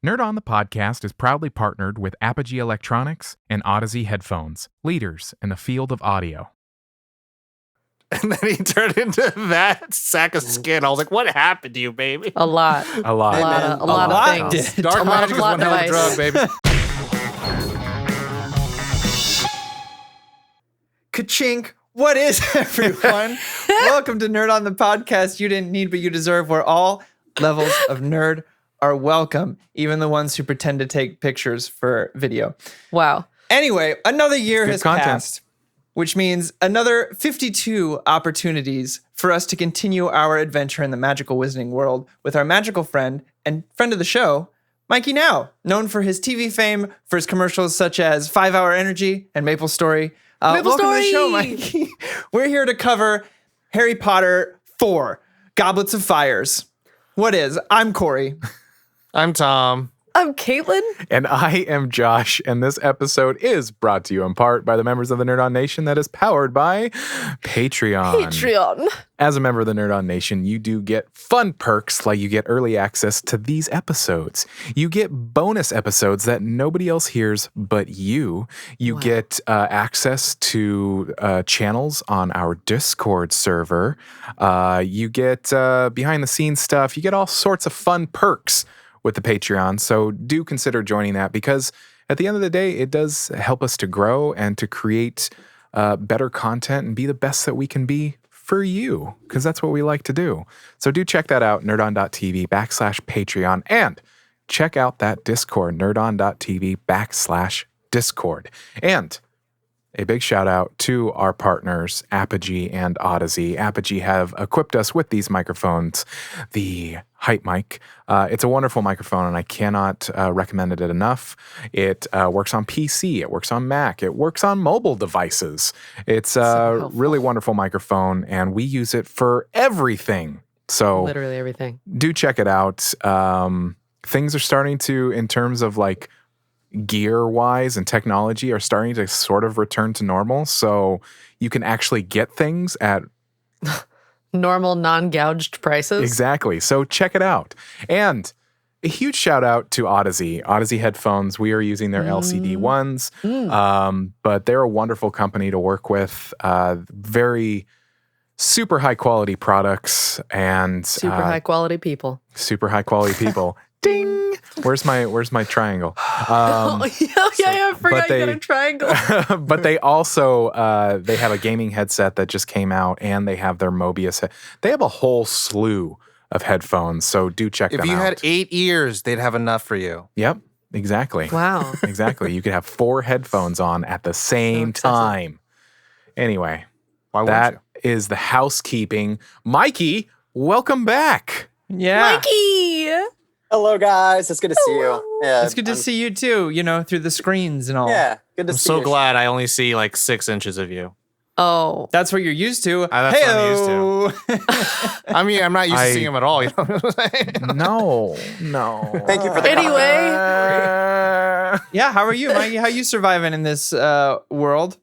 Nerd on the Podcast is proudly partnered with Apogee Electronics and Odyssey Headphones, leaders in the field of audio. And then he turned into that sack of skin. I was like, what happened to you, baby? A lot. A lot. A lot of things. Dark magic is one hell of a drug, baby. Ka-chink. What is everyone? Welcome to Nerd on the Podcast. You didn't need, but you deserve, where all levels of nerd are welcome, even the ones who pretend to take pictures for video. Wow. Anyway, another year has content. passed, which means another 52 opportunities for us to continue our adventure in the magical wizarding world with our magical friend and friend of the show, Mikey Nau, known for his TV fame, for his commercials such as 5 Hour Energy and Maple Story. Welcome to the show, Mikey. We're here to cover Harry Potter 4, Goblets of Fires. What is? I'm Corey. I'm Tom. I'm Caitlin. And I am Josh, and this episode is brought to you in part by the members of the Nerd On Nation that is powered by Patreon. As a member of the Nerd On Nation, you do get fun perks, like you get early access to these episodes. You get bonus episodes that nobody else hears but you. You get access to channels on our Discord server. You get behind-the-scenes stuff. You get all sorts of fun perks with the Patreon, so do consider joining that, because at the end of the day, it does help us to grow and to create better content and be the best that we can be for you, because that's what we like to do. So do check that out, nerdon.tv/Patreon, and check out that Discord, nerdon.tv/Discord. And a big shout out to our partners, Apogee and Odyssey. Apogee have equipped us with these microphones, the Hype Mic. It's a wonderful microphone, and I cannot recommend it enough. It works on PC, it works on Mac, it works on mobile devices. It's a really wonderful microphone, and we use it for everything. So Literally everything. Do check it out. Things are starting to, in terms of like gear-wise and technology, are starting to sort of return to normal. So you can actually get things at normal, non-gouged prices. Exactly. So check it out. And a huge shout out to Odyssey. Odyssey headphones. We are using their LCD ones, but they're a wonderful company to work with. Very super high quality products and super high quality people. Super high quality people. Ding. Where's my triangle? I forgot you got a triangle. But they also they have a gaming headset that just came out, and they have their Mobius. They have a whole slew of headphones, so do check them out. If you had 8 ears, they'd have enough for you. Yep, exactly. Wow. Exactly. You could have 4 headphones on at the same time. Anyway, that is the housekeeping. Mikey, welcome back. Yeah. Mikey! Hello, guys. It's good to see you. Yeah, It's good to see you too, through the screens and all. Yeah, good to I'm see so you. glad I only see like 6 inches of you. Oh. That's what you're used to. That's what I'm used to. I mean, I'm not used to seeing him at all. You know what I'm saying? No. Thank you for the Anyway. Yeah, how are you, Mikey? How you surviving in this world?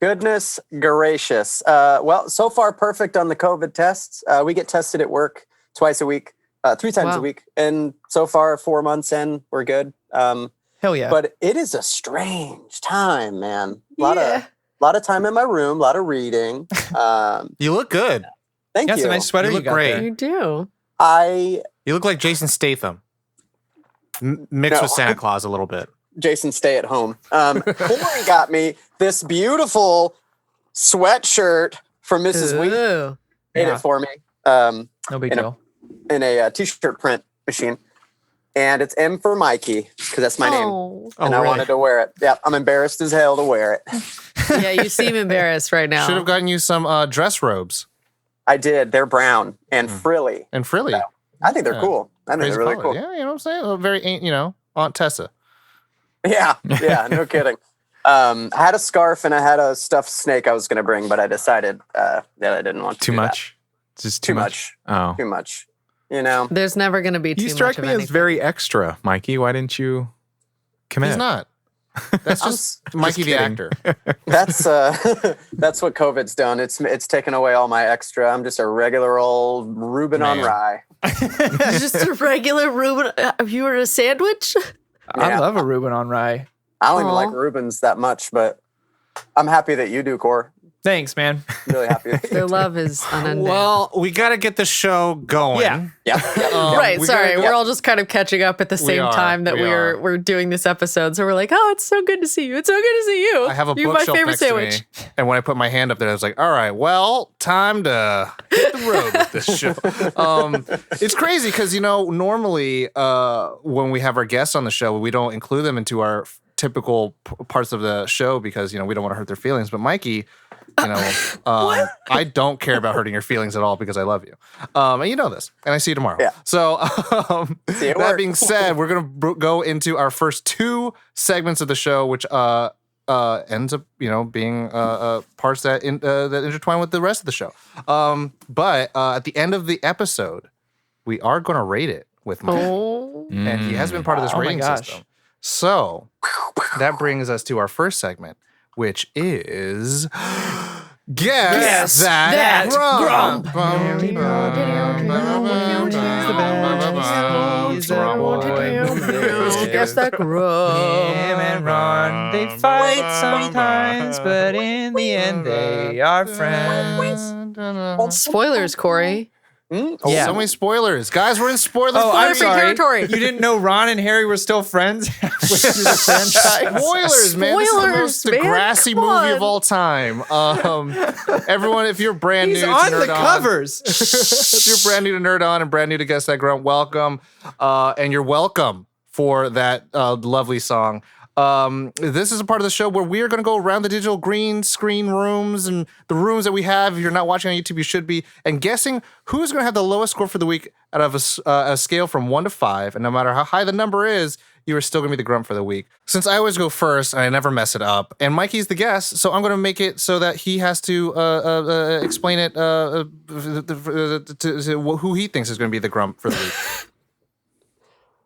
Goodness gracious. Well, so far perfect on the COVID tests. We get tested at work twice a week, 3 times a week. And so far, 4 months in, we're good. Hell yeah. But it is a strange time, man. A lot of time in my room, a lot of reading. You look good. Thank you. That's a nice sweater You you look got great. there. You do. You look like Jason Statham. Mixed with Santa Claus a little bit. Jason, stay at home. Corey got me this beautiful sweatshirt from Mrs. Wheat. Ooh. Made it for me. No big deal. In a t-shirt print machine, and it's M for Mikey because that's my name, and I wanted to wear it. Yeah, I'm embarrassed as hell to wear it. Yeah, you seem embarrassed right now. Should have gotten you some dress robes. I did. They're brown and frilly. And frilly. So, I think they're cool. I think they're really cool. Yeah, you know what I'm saying? Very, Aunt Tessa. Yeah, no kidding. I had a scarf and I had a stuffed snake I was going to bring, but I decided that I didn't want to. Too do much? That. Just too much? Oh. Too much. There's never going to be too much. You strike of me anything. as very extra, Mikey. Why didn't you commit? He's not. That's just Mikey the actor. That's what COVID's done. It's taken away all my extra. I'm just a regular old Reuben on rye. Just a regular Reuben. You were a sandwich? I love a Reuben on rye. I don't even like Reubens that much, but I'm happy that you do, Core. Thanks, man. I'm really happy. Their love is unending. Well, we got to get the show going. Yeah. Right, sorry. We're all just kind of catching up at the same time that we're doing this episode. So we're like, oh, it's so good to see you. It's so good to see you. I have a You're bookshelf my favorite next sandwich. to me. And when I put my hand up there, I was like, all right, well, time to hit the road with this show. It's crazy because, normally when we have our guests on the show, we don't include them into our typical parts of the show because, we don't want to hurt their feelings. But Mikey... I don't care about hurting your feelings at all because I love you. And you know this. And I see you tomorrow. Yeah. So that being said, we're going to go into our first two segments of the show, which ends up, being parts that that intertwine with the rest of the show. But at the end of the episode, we are going to rate it with Mike. And he has been part of this rating system. So that brings us to our first segment, which is Guess That Grump. Guess that Grump. Him and Ron, they fight sometimes, but in the end they are friends. Spoilers, Corey. Yeah. So many spoilers. Guys, we're in spoiler I'm free sorry. territory. You didn't know Ron and Harry were still friends halfway through the franchise? Spoilers, man. This is the most man. Degrassi Come movie on. of all time. Everyone, if you're brand He's new to on Nerd the covers. if you're brand new to Nerd On and brand new to Guess That Grunt, welcome. And you're welcome for that lovely song. This is a part of the show where we are going to go around the digital green screen rooms and the rooms that we have. If you're not watching on YouTube, you should be. And guessing who's going to have the lowest score for the week out of a scale from 1 to 5. And no matter how high the number is, you are still going to be the grump for the week. Since I always go first, and I never mess it up, and Mikey's the guest, so I'm going to make it so that he has to explain it to who he thinks is going to be the grump for the week.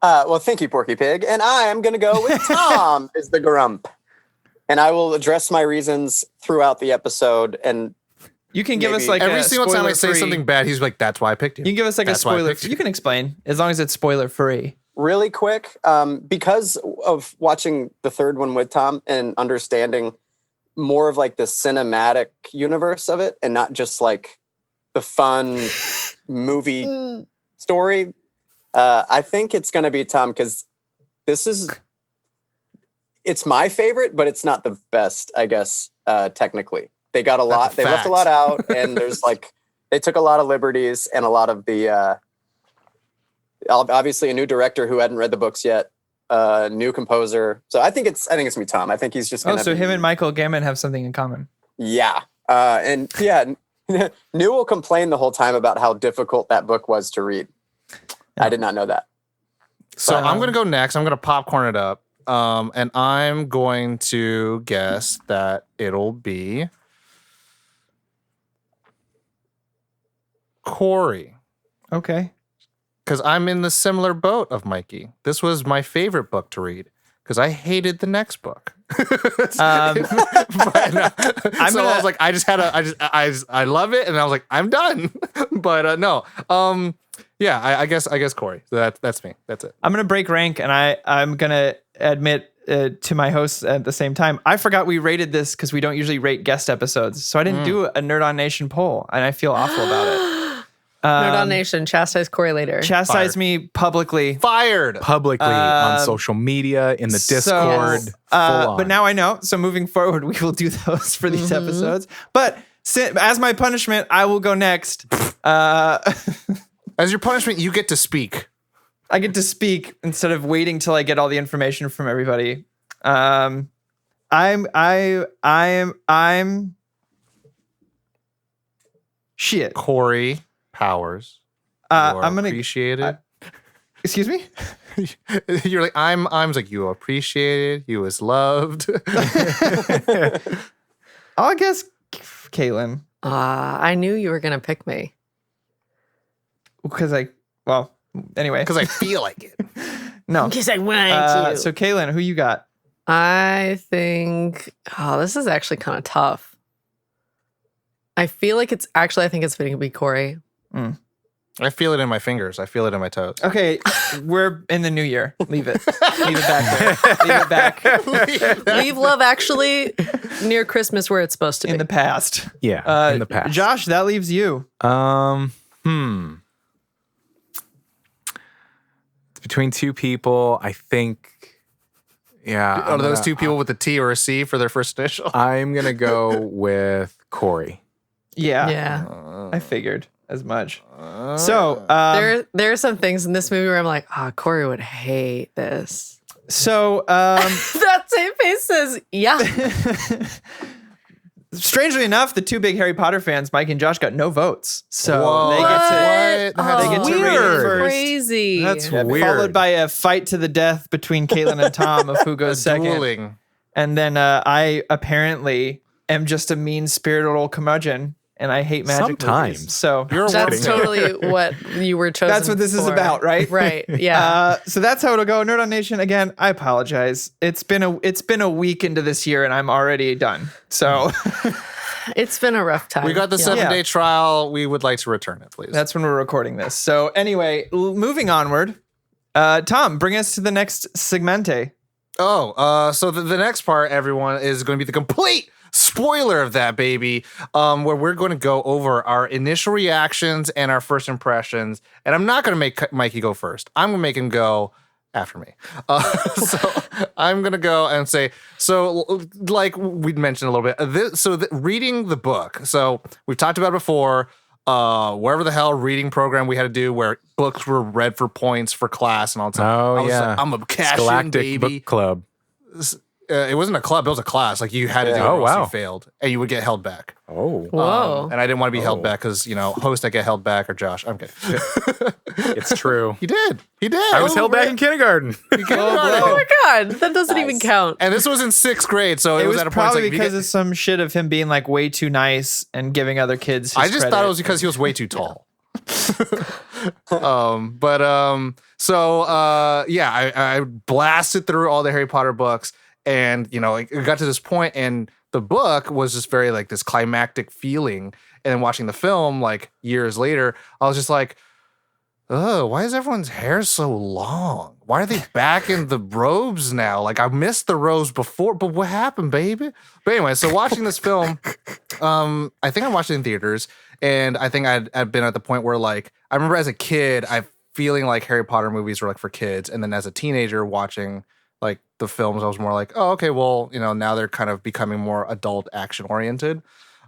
Well, thank you, Porky Pig. And I am going to go with Tom as the grump. And I will address my reasons throughout the episode. And You can give us like every a single time I say spoiler-free- something bad, he's like, "That's why I picked you." You can give us like That's a why I spoiler. picked you. You can explain as long as it's spoiler free. really quick, because of watching the third one with Tom and understanding more of like the cinematic universe of it and not just like the fun movie story, I think it's going to be Tom because it's my favorite, but it's not the best, I guess, technically. They got a lot, they left a lot out, and there's like, they took a lot of liberties and a lot of the, obviously a new director who hadn't read the books yet, new composer. So I think it's gonna be Tom. I think he's just gonna so him and Michael Gambin have something in common. Yeah. And yeah, New will complain the whole time about how difficult that book was to read. I did not know that. So I'm going to go next. I'm going to popcorn it up. And I'm going to guess that it'll be Corey. Okay. Because I'm in the similar boat of Mikey. This was my favorite book to read because I hated the next book. I was like, I love it, and I was like, I'm done. But no, yeah, I guess Corey. So that's me. That's it. I'm gonna break rank, and I'm gonna admit to my hosts at the same time. I forgot we rated this because we don't usually rate guest episodes, so I didn't do a Nerd On Nation poll, and I feel awful about it. Nerd On Nation, chastise Corey later. Chastise me publicly. Fired Publicly on social media, in the Discord. But now I know. So moving forward, we will do those for these episodes. But as my punishment, I will go next. As your punishment, you get to speak. I get to speak instead of waiting till I get all the information from everybody. I'm shit. Corey Powers. I'm gonna appreciate it. Excuse me? You're like, I'm like, you appreciated, you was loved. I'll guess Caitlin. I knew you were going to pick me. Because anyway. Because I feel like it. No. Because I want you. So Caitlin, who you got? I think, this is actually kind of tough. I think it's going to be Corey. I feel it in my fingers. I feel it in my toes. Okay, we're in the new year. Leave it. Leave it back there. Leave it back. Leave Love Actually near Christmas where it's supposed to be. In the past. Yeah, in the past. Josh, that leaves you. It's between two people. I think. Yeah. Are those two people with a T or a C for their first initial? I'm gonna go with Corey. Yeah. I figured as much. So there are some things in this movie where I'm like, Corey would hate this. So that same face says, yeah. Strangely enough, the two big Harry Potter fans, Mike and Josh, got no votes. So Whoa. they get to rate it first. Crazy. That's weird. Followed by a fight to the death between Caitlin and Tom of who goes second. Dueling. And then I apparently am just a mean-spirited old curmudgeon, and I hate magic Sometimes. movies. So That's totally what you were chosen that's what this is for. about, right? Right. Yeah. So that's how it'll go. Nerd on Nation, again, I apologize. It's been a week into this year, and I'm already done. So it's been a rough time. We got the 7-day trial. We would like to return it, please. that's when we're recording this. So anyway, moving onward. Tom, bring us to the next segmente. So the next part, everyone, is going to be the complete spoiler of that, baby, where we're going to go over our initial reactions and our first impressions. And I'm not going to make Mikey go first. I'm going to make him go after me. So I'm going to go and say, so like we'd mentioned a little bit, reading the book. So we've talked about it before, wherever the hell reading program we had to do where books were read for points for class and all that stuff. Oh, yeah. Like, I'm a cash Galactic baby. Book Club. It wasn't a club, it was a class. Like you had to do it or else you failed. And you would get held back. Oh. Whoa. And I didn't want to be held back because, host that get held back or Josh. I'm kidding. It's true. He did. I was held back in kindergarten. Oh my God. That doesn't even count. And this was in 6th grade, so it was at a point probably like, because of some shit of him being like way too nice and giving other kids his I just credit. thought it was because he was way too tall. I blasted through all the Harry Potter books, and it got to this point, and the book was just very like this climactic feeling. And then watching the film like years later, I was just like, oh, why is everyone's hair so long? Why are they back in the robes now? Like I missed the robes before, but what happened, baby? But anyway, so watching this film, I think I watched it in theaters, and I think I'd been at the point where like I remember as a kid, I feeling like Harry Potter movies were like for kids, and then as a teenager watching like the films, I was more like, oh, okay, well, now they're kind of becoming more adult action oriented.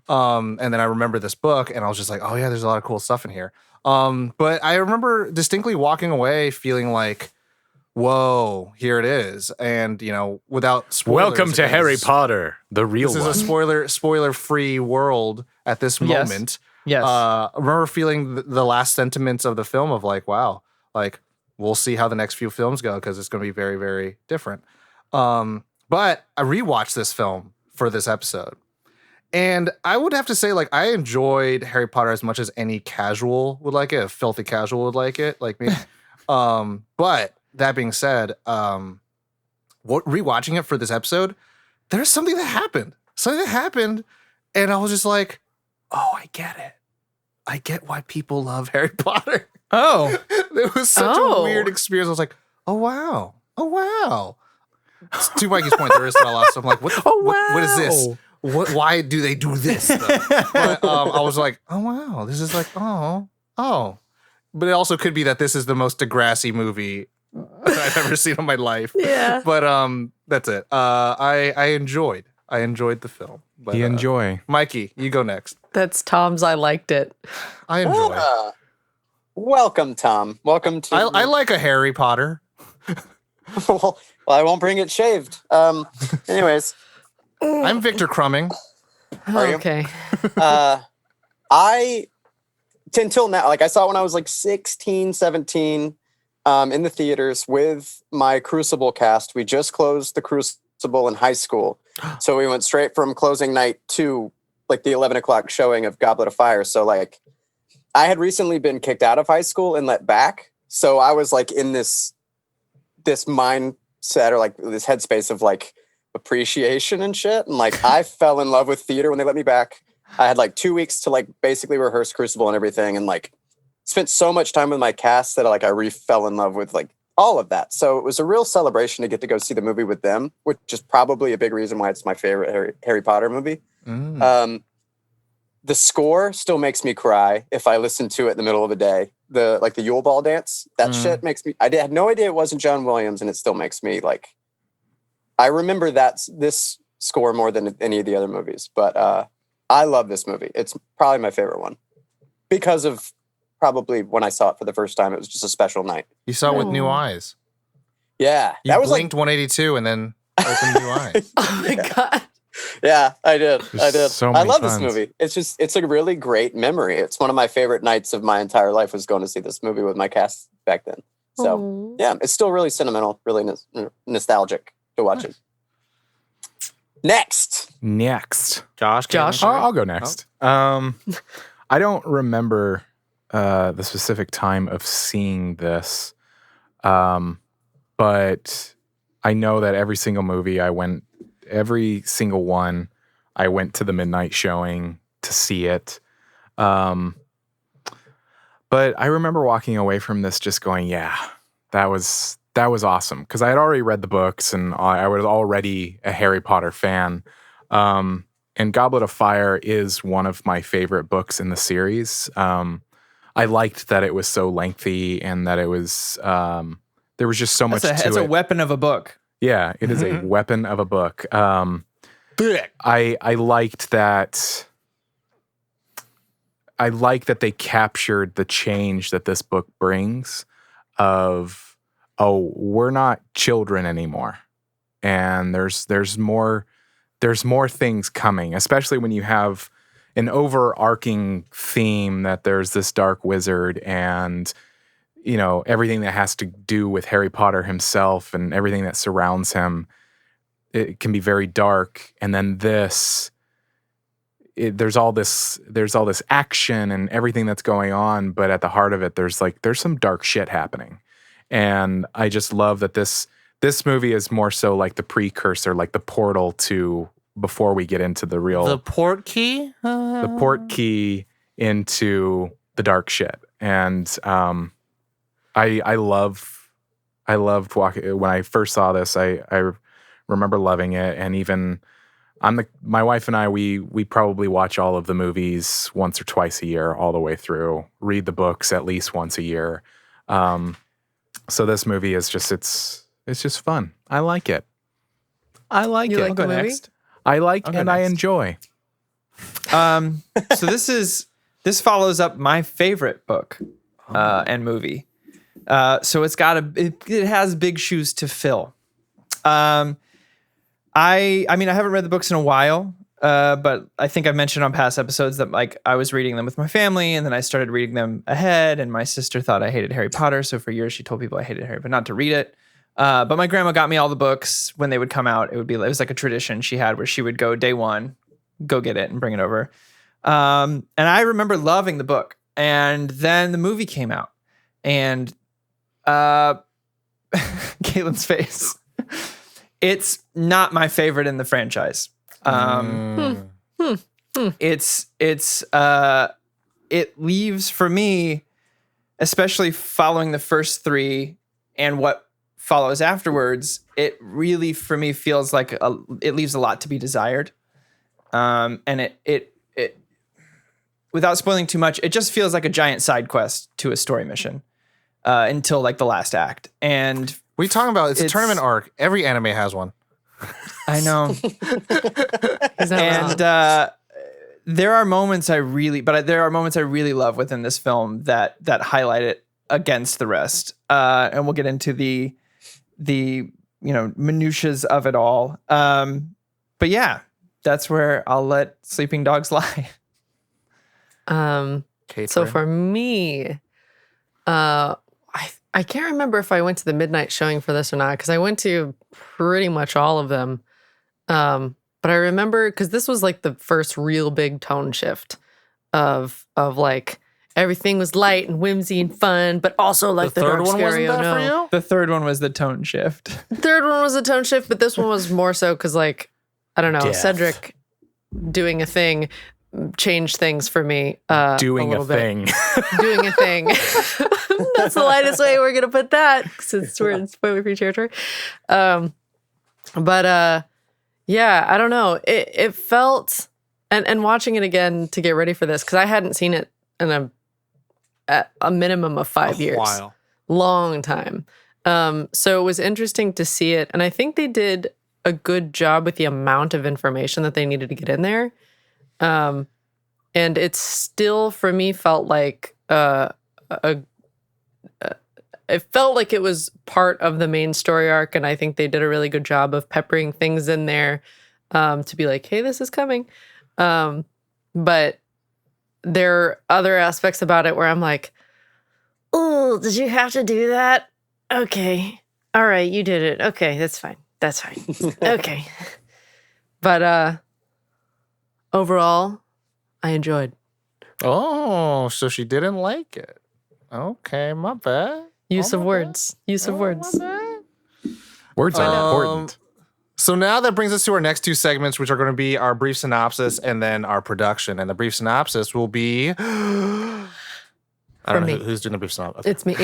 And then I remember this book, and I was just like, oh yeah, there's a lot of cool stuff in here. But I remember distinctly walking away feeling like, whoa, here it is. And, without spoilers. Welcome to Harry Potter, the real one. This is a spoiler-free world at this moment. Yes. I remember feeling the last sentiments of the film of like, wow, like, we'll see how the next few films go because it's going to be very, very different. But I rewatched this film for this episode. And I would have to say, like, I enjoyed Harry Potter as much as any casual would like it, a filthy casual would like it, like me. But that being said, rewatching it for this episode, there's something that happened. And I was just like, oh, I get it. I get why people love Harry Potter. Oh. It was such a weird experience. I was like, oh, wow. To Mikey's point, there is still a lot of stuff. I'm like, what is this? Why do they do this? But I was like, oh, wow. This is like, oh. But it also could be that this is the most Degrassi movie I've ever seen in my life. Yeah. But that's it. I enjoyed the film. But, You enjoy. Mikey, you go next. That's Tom's I liked it. I enjoy. Welcome, Tom. Welcome to... I like a Harry Potter. well, I won't bring it shaved. Anyways... I'm Victor Crumming. Okay. Until now, like I saw it when I was like 16, 17 in the theaters with my Crucible cast. We just closed the Crucible in high school. So we went straight from closing night to like the 11 o'clock showing of Goblet of Fire. So like I had recently been kicked out of high school and let back. So I was like in this mindset or like this headspace of like, appreciation and shit, and like I fell in love with theater when they let me back. I had like 2 weeks to like basically rehearse Crucible and everything, and like spent so much time with my cast that I fell in love with like all of that. So it was a real celebration to get to go see the movie with them, which is probably a big reason why it's my favorite Harry Potter movie. The score still makes me cry if I listen to it in the middle of the day. The Yule Ball dance, that shit makes me. I had no idea it wasn't John Williams, and it still makes me like. I remember this score more than any of the other movies, but I love this movie. It's probably my favorite one because of probably when I saw it for the first time. It was just a special night. You saw it with new eyes. Yeah, that was blinked 182 and then opened new eyes. Oh my God. Yeah, I did. So I love fun. this movie. It's a really great memory. It's one of my favorite nights of my entire life was going to see this movie with my cast back then. So yeah, it's still really sentimental, really nostalgic to watch it. Next. Josh. I'll go next. I don't remember the specific time of seeing this, but I know that every single movie every single one, I went to the midnight showing to see it. But I remember walking away from this just going, yeah, that was awesome. Because I had already read the books and I was already a Harry Potter fan. And Goblet of Fire is one of my favorite books in the series. I liked that it was so lengthy and that it was, there was just so much to it. It's a weapon of a book. Yeah, it is a weapon of a book. I liked that. I like that they captured the change that this book brings of, we're not children anymore. And there's more things coming, especially when you have an overarching theme that there's this dark wizard and everything that has to do with Harry Potter himself and everything that surrounds him. It can be very dark. And then there's all this action and everything that's going on, but at the heart of it, there's some dark shit happening. And I just love that this movie is more so like the precursor, like the portal to before we get into the real the port key into the dark shit. And I loved walking when I first saw this. I remember loving it, and even my wife and I we probably watch all of the movies once or twice a year, all the way through. Read the books at least once a year. So this movie is just it's just fun. I like it. You like the movie? Next. I like and I enjoy. So this follows up my favorite book and movie. So it has big shoes to fill. I mean, I haven't read the books in a while, but I think I've mentioned on past episodes that like I was reading them with my family, and then I started reading them ahead. And my sister thought I hated Harry Potter, so for years she told people I hated Harry, but not to read it. But my grandma got me all the books when they would come out. It was like a tradition she had where she would go day one, go get it and bring it over. And I remember loving the book, and then the movie came out, and Caitlin's face. It's not my favorite in the franchise. It leaves for me, especially following the first three and what follows afterwards, it really for me feels like it leaves a lot to be desired. And it without spoiling too much, it just feels like a giant side quest to a story mission until like the last act. And what are you talking about? It's a tournament arc. Every anime has one. I know. And there are moments I really love within this film that highlight it against the rest. And we'll get into the minutiae of it all. But yeah, that's where I'll let sleeping dogs lie. So for me, I can't remember if I went to the midnight showing for this or not, because I went to pretty much all of them. But I remember, because this was like the first real big tone shift of like everything was light and whimsy and fun, but also like the third dark one scary. wasn't that for you? The third one was the tone shift. The third one was a tone shift, but this one was more so because like, I don't know, Death. Cedric doing a thing. changed things for me. Doing a thing. Doing a thing. That's the lightest way we're gonna put that since we're in spoiler-free territory. But yeah, I don't know. It felt, and watching it again to get ready for this, because I hadn't seen it in a minimum of 5 years. While. Long time. So it was interesting to see it, and I think they did a good job with the amount of information that they needed to get in there. And it still, for me, felt like it felt like it was part of the main story arc, and I think they did a really good job of peppering things in there to be like, hey, this is coming. But there are other aspects about it where I'm like, oh, did you have to do that? Okay. All right, you did it. Okay, that's fine. That's fine. Okay. But overall, I enjoyed. Oh, so she didn't like it. Okay, my bad. Use of words. Use of words. Words are important. So now that brings us to our next two segments, which are going to be our brief synopsis and then our production. And the brief synopsis will be... I don't know who's doing the brief synopsis. Okay. It's me.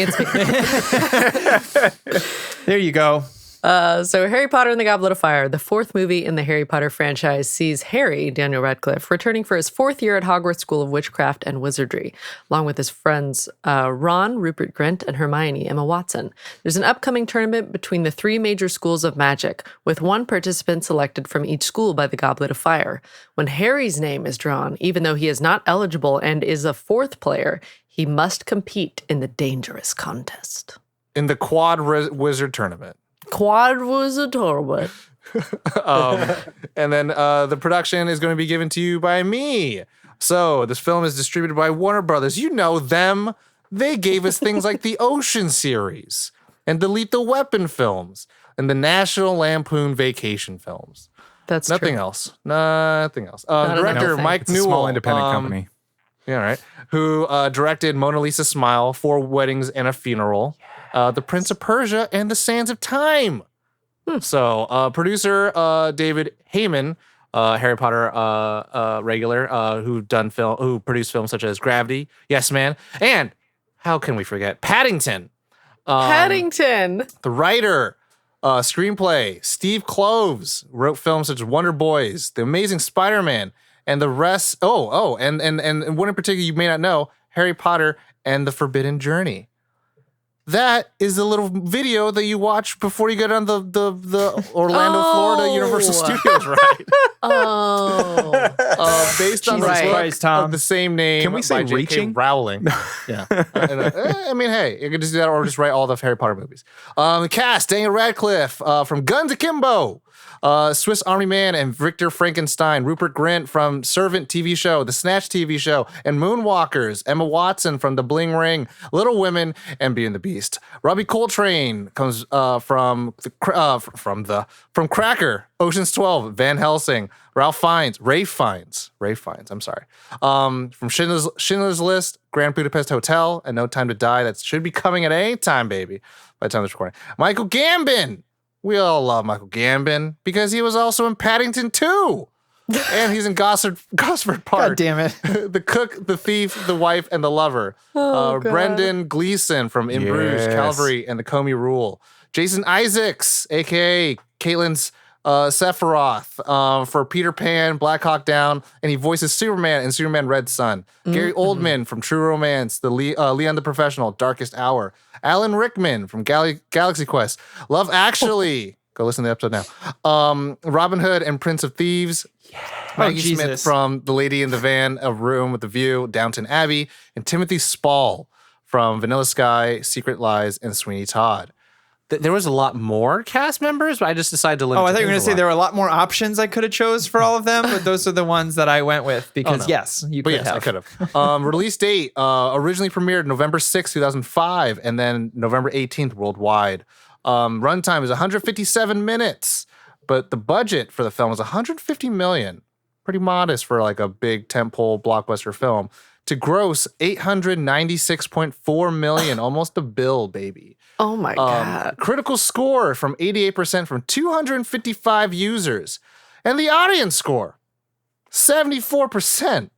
There you go. So Harry Potter and the Goblet of Fire, the fourth movie in the Harry Potter franchise, sees Harry, Daniel Radcliffe, returning for his fourth year at Hogwarts School of Witchcraft and Wizardry, along with his friends Ron, Rupert Grint, and Hermione, Emma Watson. There's an upcoming tournament between the three major schools of magic, with one participant selected from each school by the Goblet of Fire. When Harry's name is drawn, even though he is not eligible and is a fourth player, he must compete in the dangerous contest. In the Quad Wizard Tournament. Quad was a tournament. And then the production is going to be given to you by me. So this film is distributed by Warner Brothers. You know them. They gave us things like the Ocean series and the Lethal Weapon films and the National Lampoon Vacation films. That's nothing true. else. Nothing else. Director Mike It's a Newell, small independent company. Yeah, right. Who directed Mona Lisa Smile, 4 Weddings and a Funeral, The Prince of Persia, and The Sands of Time. So, producer David Heyman, Harry Potter regular, who produced films such as Gravity, Yes Man, and how can we forget Paddington? Paddington. The writer, screenplay, Steve Kloves, wrote films such as Wonder Boys, The Amazing Spider-Man, and the rest. And one in particular you may not know, Harry Potter and the Forbidden Journey. That is the little video that you watch before you get on the Orlando, Florida Universal Studios ride. Based on the book of the same name. Can we say by J.K. Reaching? Rowling. Yeah. I mean, hey, you can just do that or just write all the Harry Potter movies. The cast, Daniel Radcliffe from Guns Akimbo. Swiss Army Man and Victor Frankenstein, Rupert Grint from Servant TV show, The Snatch TV show, and Moonwalkers, Emma Watson from The Bling Ring, Little Women, and Beauty and the Beast. Robbie Coltrane comes from Cracker, Ocean's 12, Van Helsing, Ralph Fiennes, I'm sorry. From Schindler's List, Grand Budapest Hotel, and No Time to Die. That should be coming at any time, baby, by the time this recording. Michael Gambin. We all love Michael Gambin because he was also in Paddington 2. And he's in Gosford Park. God damn it. The Cook, the Thief, the Wife, and the Lover. Brendan Gleeson from In Bruges, Calvary, and the Comey Rule. Jason Isaacs, a.k.a. Caitlin's Sephiroth, for Peter Pan, Black Hawk Down, and he voices Superman in Superman Red Sun. Gary Oldman from True Romance, the Leon the Professional, Darkest Hour. Alan Rickman from Galaxy Quest. Love Actually. Go listen to the episode now. Robin Hood and Prince of Thieves. Maggie Smith from The Lady in the Van, A Room with a View, Downton Abbey. And Timothy Spall from Vanilla Sky, Secret Lies, and Sweeney Todd. There was a lot more cast members, but I just decided to limit. Oh, I thought you were going to say there were a lot more options I could have chose for all of them, but those are the ones that I went with because yes, you could have. I could have. Release date, originally premiered November 6, 2005, and then November 18th worldwide. Runtime is 157 minutes, but the budget for the film was 150 million. Pretty modest for like a big tentpole blockbuster film. To gross 896.4 million, almost a bill, baby. Oh my God. Critical score from 88% from 255 users. And the audience score, 74%.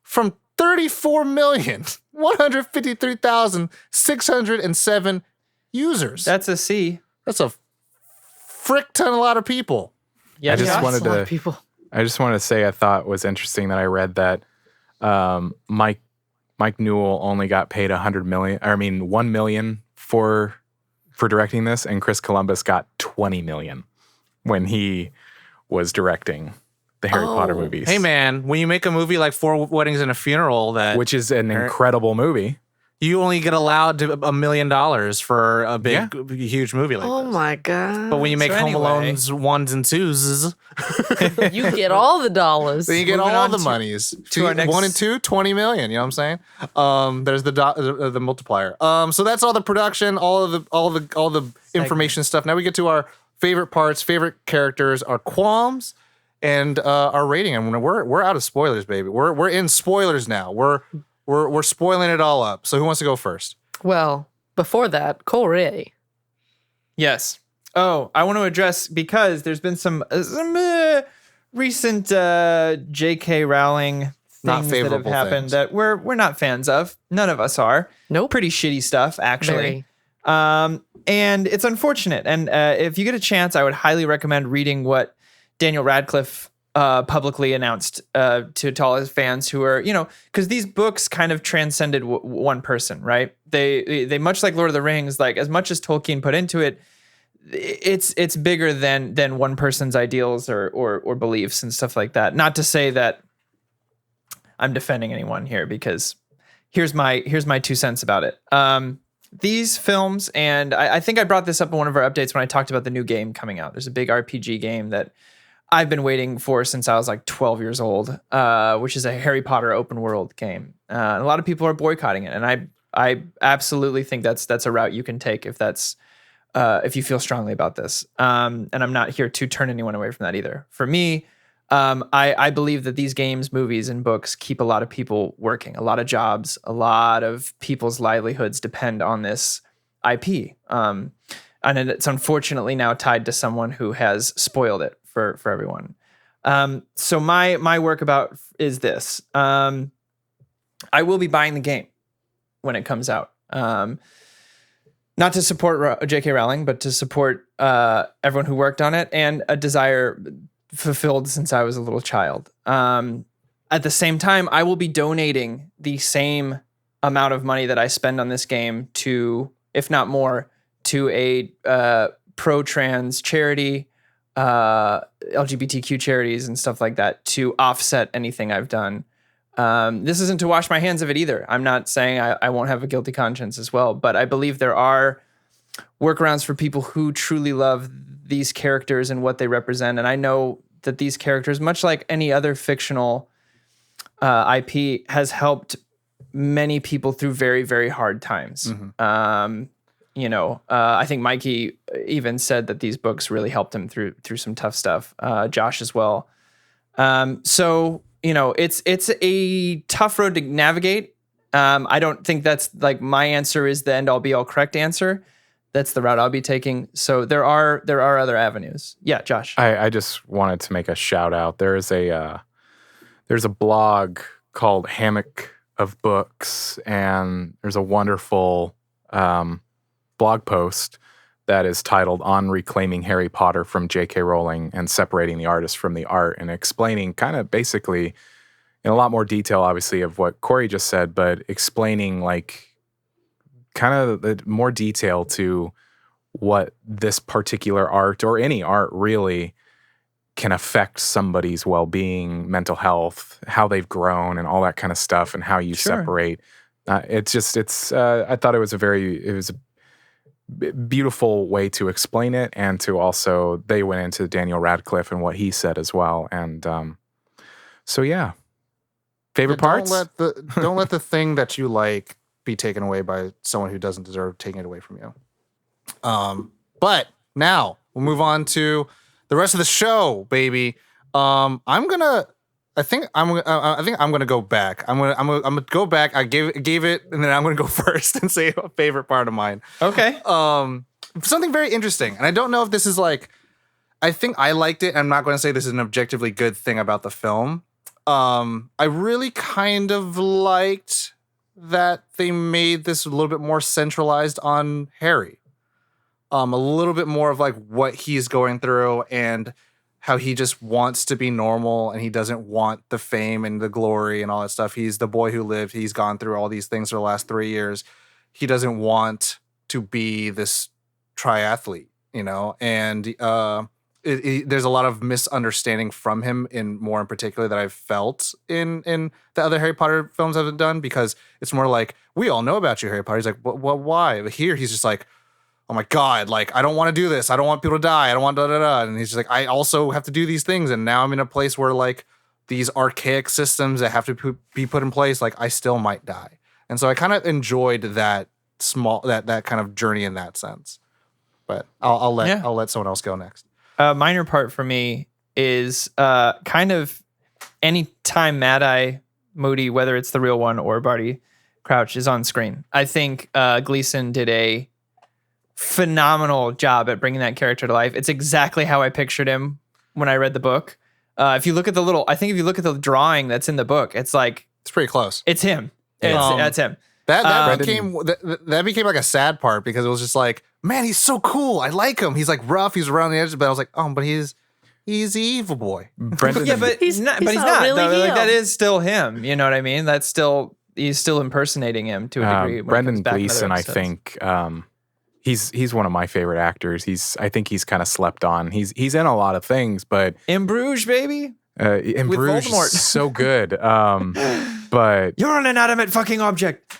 from 34,153,607 users. That's a C. That's a frick ton, a lot of people. Yeah, I just That's a lot of people. I just wanted to say I thought was interesting that I read that Mike Newell only got paid $1 million for directing this, and Chris Columbus got $20 million when he was directing the Harry Potter movies. Hey man, when you make a movie like Four Weddings and a Funeral, which is an incredible movie, you only get allowed to $1 million for a big, huge movie like Oh this. my God. But when you make Home anyway. Alone's 1s and 2s, You get all the dollars. then you get Moving all on the to- monies. to our next- 1 and 2, 20 million. You know what I'm saying? There's the multiplier. So that's all the production, all the information stuff. Now we get to our favorite parts, favorite characters, our qualms, and our rating. And we're out of spoilers, baby. We're in spoilers now. We're spoiling it all up. So who wants to go first? Well, before that, Corey. Yes. Oh, I want to address, because there's been some recent J.K. Rowling Not things that have favorable happened things. that we're not fans of. None of us are. Nope. Pretty shitty stuff, actually. Very. And it's unfortunate. And if you get a chance, I would highly recommend reading what Daniel Radcliffe publicly announced to all his fans who are, because these books kind of transcended one person, right? They much like Lord of the Rings, like as much as Tolkien put into it, it's bigger than one person's ideals or beliefs and stuff like that. Not to say that I'm defending anyone here, because here's my 2 cents about it. These films, and I think I brought this up in one of our updates when I talked about the new game coming out. There's a big RPG game that I've been waiting for since I was like 12 years old, which is a Harry Potter open world game. A lot of people are boycotting it, and I absolutely think that's a route you can take if you feel strongly about this. And I'm not here to turn anyone away from that either. For me, I believe that these games, movies, and books keep a lot of people working. A lot of jobs, a lot of people's livelihoods depend on this IP. And it's unfortunately now tied to someone who has spoiled it for everyone. So my work is this. I will be buying the game when it comes out. Not to support J.K. Rowling, but to support everyone who worked on it, and a desire fulfilled since I was a little child. At the same time, I will be donating the same amount of money that I spend on this game to, if not more, to a pro-trans charity, LGBTQ charities and stuff like that, to offset anything I've done. This isn't to wash my hands of it either. I'm not saying I won't have a guilty conscience as well, but I believe there are workarounds for people who truly love these characters and what they represent. And I know that these characters, much like any other fictional IP, has helped many people through very, very hard times. Mm-hmm. I think Mikey even said that these books really helped him through some tough stuff. Josh as well. So it's a tough road to navigate. I don't think that's like my answer is the end all be all correct answer. That's the route I'll be taking. So there are other avenues. Yeah, Josh. I just wanted to make a shout out. There's a blog called Hammock of Books, and there's a wonderful blog post that is titled "On Reclaiming Harry Potter from J.K. Rowling and Separating the Artist from the Art," and explaining kind of basically in a lot more detail, obviously, of what Corey just said, but explaining like kind of more detail to what this particular art, or any art really, can affect somebody's well-being, mental health, how they've grown, and all that kind of stuff, and how you separate. I thought it was a beautiful way to explain it, and to also, they went into Daniel Radcliffe and what he said as well. And so yeah. Favorite parts? Don't let the thing that you like be taken away by someone who doesn't deserve taking it away from you. But now we'll move on to the rest of the show, baby. I think I'm gonna go back. I'm gonna go back. I gave it, and then I'm gonna go first and say a favorite part of mine. Okay. Something very interesting, and I don't know if this is like. I think I liked it. I'm not going to say this is an objectively good thing about the film. I really kind of liked that they made this a little bit more centralized on Harry. A little bit more of like what he's going through and how he just wants to be normal and he doesn't want the fame and the glory and all that stuff. He's the boy who lived. He's gone through all these things for the last 3 years. He doesn't want to be this triathlete, you know, and there's a lot of misunderstanding from him in particular that I've felt in the other Harry Potter films I've done, because it's more like, we all know about you, Harry Potter. He's like, well, why? But here he's just like, oh my God, like, I don't want to do this. I don't want people to die. I don't want da-da-da. And he's just like, I also have to do these things. And now I'm in a place where like these archaic systems that have to be put in place, like I still might die. And so I kind of enjoyed that that kind of journey in that sense. But I'll let someone else go next. A minor part for me is kind of any time Mad Eye Moody, whether it's the real one or Barty Crouch, is on screen. I think Gleason did a phenomenal job at bringing that character to life. It's exactly how I pictured him when I read the book. If you look at the drawing that's in the book, it's like, it's pretty close. It's him. That's him. That became like a sad part, because it was just like, man, he's so cool. I like him. He's like rough. He's around the edges, but I was like, oh, but he's evil boy. Brendan, yeah, but he's not. But he's not. Really like, that is still him. You know what I mean? He's still impersonating him to a degree. Brendan Gleeson, I think. He's one of my favorite actors. I think he's kind of slept on. He's in a lot of things, but in Bruges, baby. In with Bruges, Voldemort. So good. But you're an inanimate fucking object.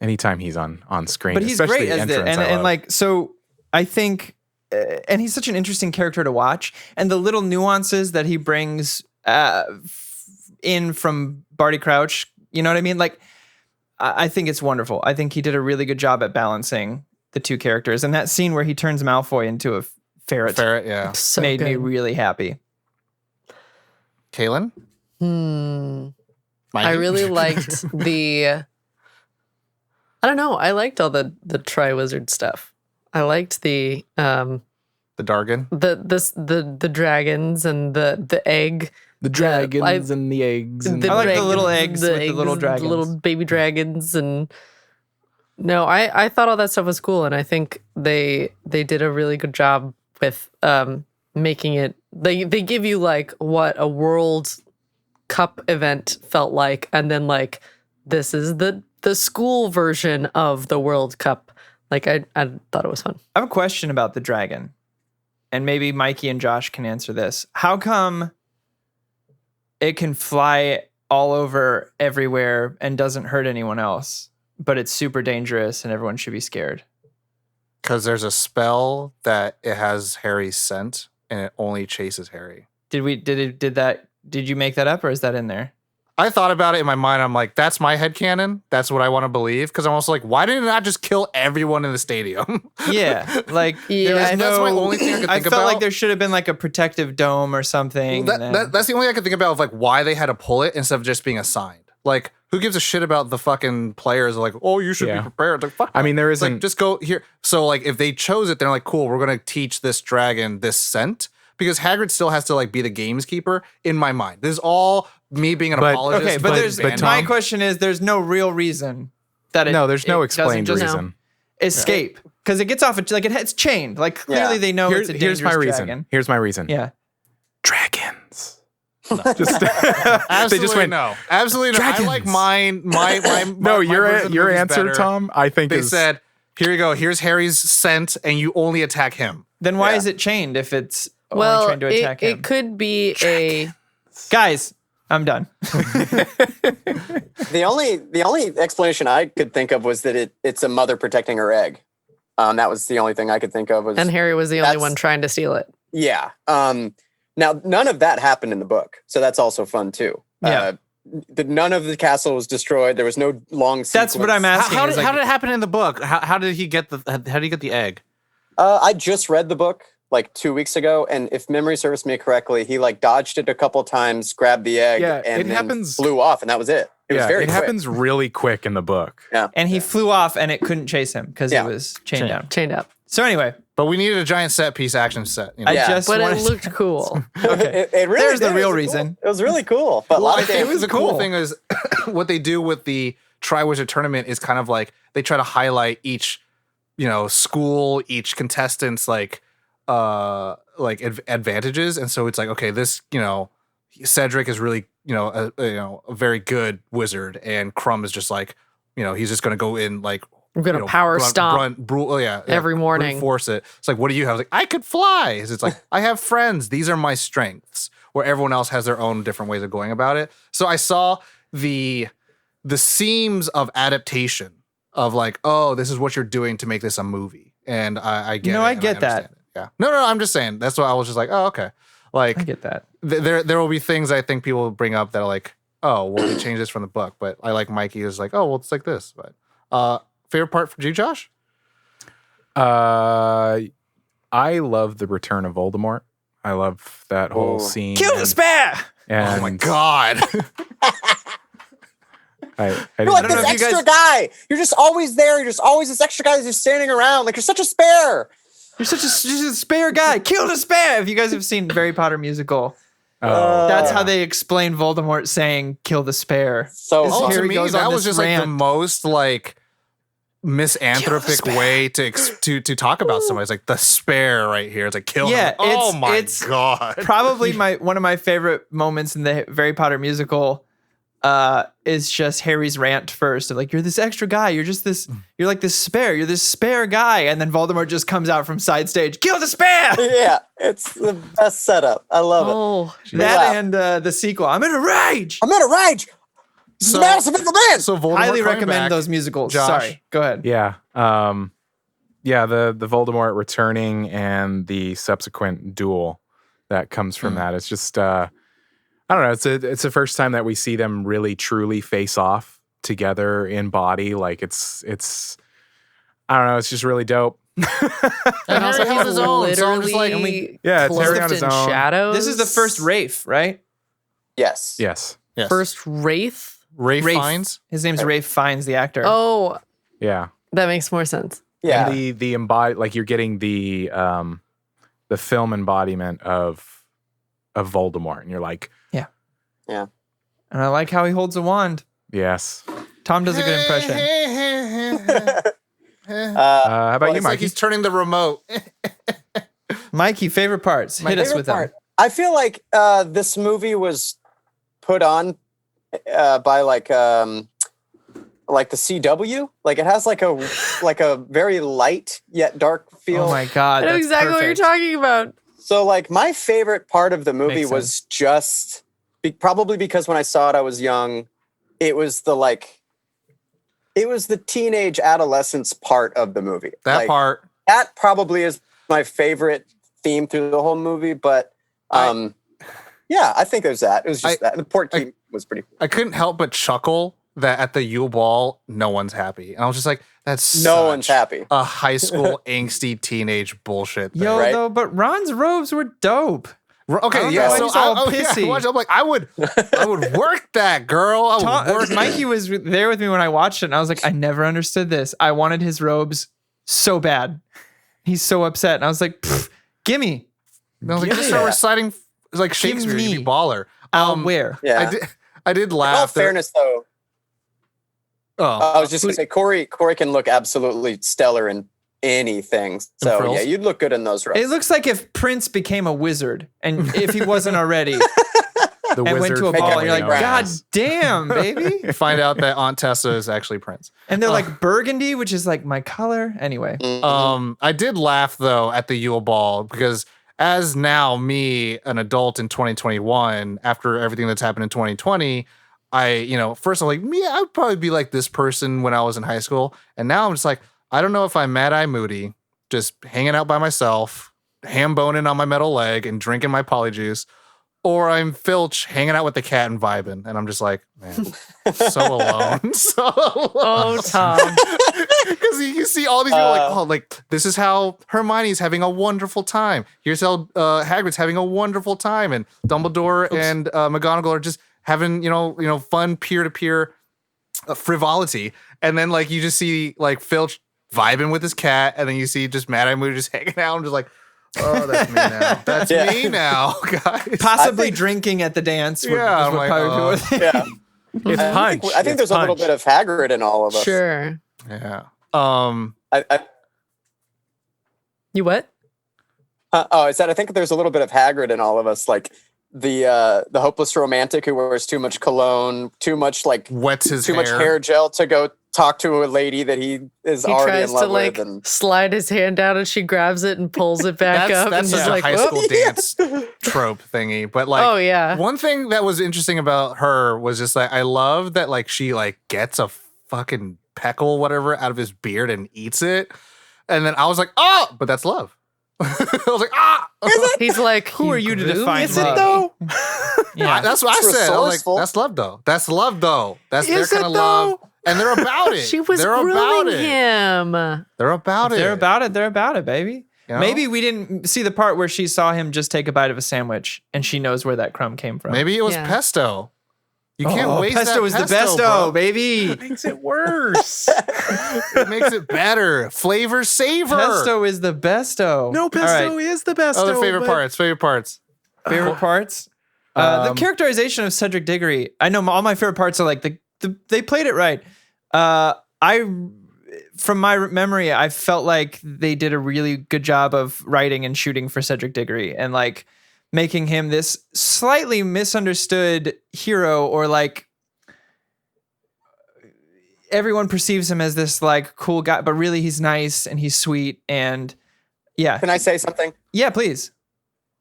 Anytime he's on screen, but he's especially great as and like, so I think, and he's such an interesting character to watch, and the little nuances that he brings in from Barty Crouch. You know what I mean? Like, I think it's wonderful. I think he did a really good job at balancing the two characters. And that scene where he turns Malfoy into a ferret, yeah, made me really happy. Kaylin? I really liked I don't know. I liked all the Triwizard stuff. I liked the Dargon, the dragons and the egg. The dragons and the eggs. And I like the little eggs with the little dragons. The little baby dragons. And no, I thought all that stuff was cool. And I think they did a really good job with making it. They give you like what a World Cup event felt like. And then like, this is the school version of the World Cup. Like, I thought it was fun. I have a question about the dragon. And maybe Mikey and Josh can answer this. How come it can fly all over everywhere and doesn't hurt anyone else, but it's super dangerous and everyone should be scared? Because there's a spell that it has Harry's scent and it only chases Harry. Did you make that up, or is that in there? I thought about it in my mind. I'm like, that's my headcanon. That's what I want to believe. Because I'm also like, why did it not just kill everyone in the stadium? Yeah. Like, that's my only thing I could think about. I felt like there should have been like a protective dome or something. Well, that's the only thing I could think about of like why they had to pull it instead of just being assigned. Like, who gives a shit about the fucking players? Like, oh, you should be prepared. Like, fuck. I mean, there isn't. Like, just go here. So, like, if they chose it, they're like, cool, we're going to teach this dragon this scent. Because Hagrid still has to, like, be the gameskeeper in my mind. This is all me being an apologist. Okay, but my question is, there's no real reason that it. No, there's no explained reason. Escape. Because it gets off, like, it's chained. Like, clearly they know it's a dangerous dragon. Here's my reason. Yeah. Dragons. Just absolutely they just went, no. Absolutely no. I like mine. My no, your answer, better. Tom, I think they said, here you go. Here's Harry's scent, and you only attack him. Then why is it chained if it's only trying to attack him? It could be Guys, I'm done. The only explanation I could think of was that it's a mother protecting her egg. That was the only thing I could think of. And Harry was the only one trying to steal it. Yeah. Now, none of that happened in the book, so that's also fun too. Yeah. None of the castle was destroyed. There was no long sequence. That's what I'm asking. How did it happen in the book? How did he get the egg? I just read the book like 2 weeks ago, and if memory serves me correctly, he like dodged it a couple times, grabbed the egg, and then flew off, and that was it. It was very it quick. happens really quick in the book. Yeah. And he flew off and it couldn't chase him because it was chained down. Chained up. So anyway, But we needed a giant set piece action set. You know? I Yeah. just But wanted it looked cool. Okay. It really There's the did. real It was reason. Cool. It was really cool. But a Well, lot I of think damage. the cool thing is what they do with the Triwizard Tournament is kind of like they try to highlight each, school, each contestant's advantages, and so it's like, okay, this, Cedric is really, a very good wizard, and Crumb is just like, he's just gonna go in like. I'm gonna power stomp every morning. Force it. It's like, what do you have? I was like, I could fly. It's like, I have friends. These are my strengths. Where everyone else has their own different ways of going about it. So I saw the seams of adaptation of like, oh, this is what you're doing to make this a movie, and I get. I get that. It. Yeah. No. I'm just saying. That's why I was just like, oh, okay. Like, I get that. There will be things I think people will bring up that are like, oh, well, they changed this from the book, but I like Mikey is like, oh, well, it's like this. But favorite part for you, Josh? I love the return of Voldemort. I love that whole scene. Kill the spare! And Oh my god! You're like this extra guy. You're just always there. You're just always this extra guy that's just standing around. Like, you're such a spare. You're such a spare guy. Kill the spare! If you guys have seen Harry Potter musical, Oh, that's how they explain Voldemort saying "kill the spare." So Oh, to Harry me, goes that on was this just like the rant. most like misanthropic way to talk about somebody. It's like the spare right here. It's like kill him. Oh my god! Probably one of my favorite moments in the Harry Potter musical is just Harry's rant first of like, you're this extra guy, you're like this spare, you're this spare guy, and then Voldemort just comes out from side stage, kill the spare. yeah, it's the best setup. I love it. Oh, That and the sequel. I'm in a rage. I'm in a rage. So- Massive man. So Voldemort Highly coming recommend back. those musicals. Josh. Sorry, go ahead. yeah. The Voldemort returning and the subsequent duel that comes from that. It's just I don't know. It's the first time that we see them really truly face off together in body. Like it's I don't know. It's just really dope. and also Harry has his own, so I'm just like, literally Yeah, it's Harry cloaked on his in own. shadows. This is the first Rafe, right? Yes. Yes. Yes. first Wraith. Rafe Rafe. Fiennes. His name's Rafe Fiennes, the actor. Oh, Yeah. that makes more sense. Yeah. And the embody, like you're getting the film embodiment of Voldemort, and you're like, And I like how he holds a wand. yes. Tom does a good impression. How about you, It's like Mikey? he's turning the remote. Mikey, favorite parts. Hit us Favorite with them. part. I feel like this movie was put on by like the CW. Like, it has like a very light yet dark feel. Oh my God. I know that's exactly what you're perfect. talking about. So like my favorite part of the movie Makes was just probably because when I saw it I was young. It was the teenage adolescence part of the movie. That Like, part. that probably is my favorite theme through the whole movie. But yeah, I think it was that. It was just that. The port key was pretty cool. I couldn't help but chuckle that at the Yule Ball, no one's happy. And I was just like, that's No one's happy. a high school angsty teenage bullshit thing. Yo, Right? though, but Ron's robes were dope. I Okay, don't yeah. know why So he's all I pissy. watched it, I'm like, I would work that, girl. I would work. Mikey was there with me when I watched it, and I was like, I never understood this. I wanted his robes so bad. He's so upset. And I was like, gimme. And I was like, just start reciting like Shakespeare, me. you be baller. I'll wear. Yeah. I did In all laugh. fairness, though, Oh, I was just gonna say Corey can look absolutely stellar in anything. So frills? yeah, you'd look good in those robes. It looks like if Prince became a wizard, and if he wasn't already, The and went to a Make ball, and you're everything like, brown. God damn, baby. you find out that Aunt Tessa is actually Prince. And they're like burgundy, which is like my color. Anyway, I did laugh though at the Yule Ball because as now me, an adult in 2021, after everything that's happened in 2020, first I'm like, yeah, I'd probably be like this person when I was in high school. And now I'm just like, I don't know if I'm Mad Eye Moody, just hanging out by myself, ham boning on my metal leg and drinking my polyjuice, or I'm Filch hanging out with the cat and vibing. And I'm just like, man, so alone. So alone. Oh, Tom. Because you see all these people like this is how Hermione's having a wonderful time. Here's how Hagrid's having a wonderful time, and Dumbledore and McGonagall are just having fun peer to peer frivolity. And then like you just see like Filch vibing with his cat, and then you see just Mad Eye Moody just hanging out and just like, oh, that's me now. That's me now, guys. Possibly drinking at the dance. Yeah, I'm like, yeah. It's punch. I think there's a little bit of Hagrid in all of us. Sure. Yeah. You what? I said I think there's a little bit of Hagrid in all of us, like the hopeless romantic who wears too much cologne, too much like wets his too much hair gel to go talk to a lady that he is already in love with, and slide his hand down and she grabs it and pulls it back up. That's and such a like, high school dance trope thingy. But like, oh yeah, one thing that was interesting about her was just like I love that like she like gets a fucking peckle whatever out of his beard and eats it, and then I was like, oh, but that's love. I was like, ah. He's like, who are you to define is love? it though? Yeah, that's what I said. I was like, that's love though. That's love though. That's their kind of love. And they're about it. She was they're grooming him. They're about it. They're about it. They're about it, baby. You know? Maybe we didn't see the part where she saw him just take a bite of a sandwich and she knows where that crumb came from. Maybe it was pesto. You can't waste pesto that is the pesto, besto, bro. baby. It makes it worse. It makes it better. Flavor savor. Pesto is the besto. No, pesto is the best. Other favorite parts. Favorite parts. Favorite parts? The characterization of Cedric Diggory. I know all my favorite parts are like they played it right. From my memory, I felt like they did a really good job of writing and shooting for Cedric Diggory and like making him this slightly misunderstood hero, or like everyone perceives him as this like cool guy, but really he's nice and he's sweet. And yeah. Can I say something? Yeah, please.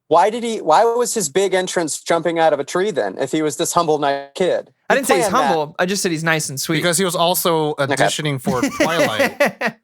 Why was his big entrance jumping out of a tree then, if he was this humble, nice kid? I didn't say he's humble. I just said he's nice and sweet. Because he was also auditioning for Twilight.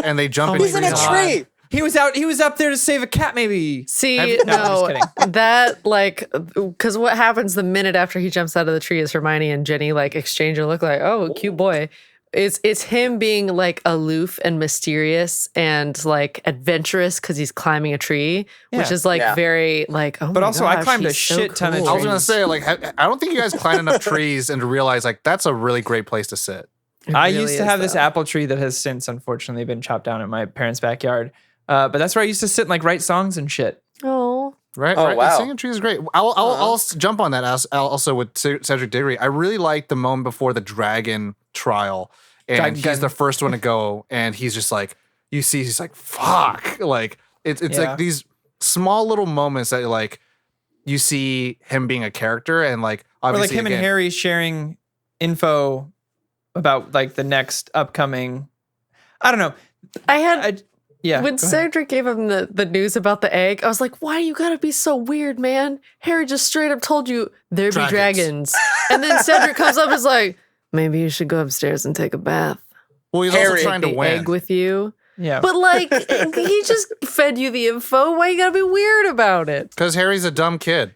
And they jump He's in a tree. He was up there to save a cat, maybe. See, I'm just kidding. that like, because what happens the minute after he jumps out of the tree is Hermione and Ginny like exchange a look like, oh, cute boy. It's him being like aloof and mysterious and like adventurous because he's climbing a tree, which is like very like, oh, but my also gosh, I climbed a he's shit ton of cool. I was gonna say, like, I don't think you guys climb enough trees and to realize like that's a really great place to sit. I used to have this apple tree that has since unfortunately been chopped down in my parents' backyard. But that's where I used to sit and like write songs and shit. Oh. Right. Wow. Singing tree is great. I'll jump on that also with Cedric Diggory. I really like the moment before the dragon trial. And he's the first one to go, and he's just like, you see, he's like, fuck. Like, it's like these small little moments that like you see him being a character, and like obviously or like him and Harry sharing info about like the next upcoming. I don't know. When Cedric gave him the news about the egg, I was like, why you gotta be so weird, man? Harry just straight up told you there be dragons. And then Cedric comes up and is like, maybe you should go upstairs and take a bath. Well, he's also trying to win. Egg with you. Yeah. But like, he just fed you the info. Why you gotta be weird about it? Because Harry's a dumb kid.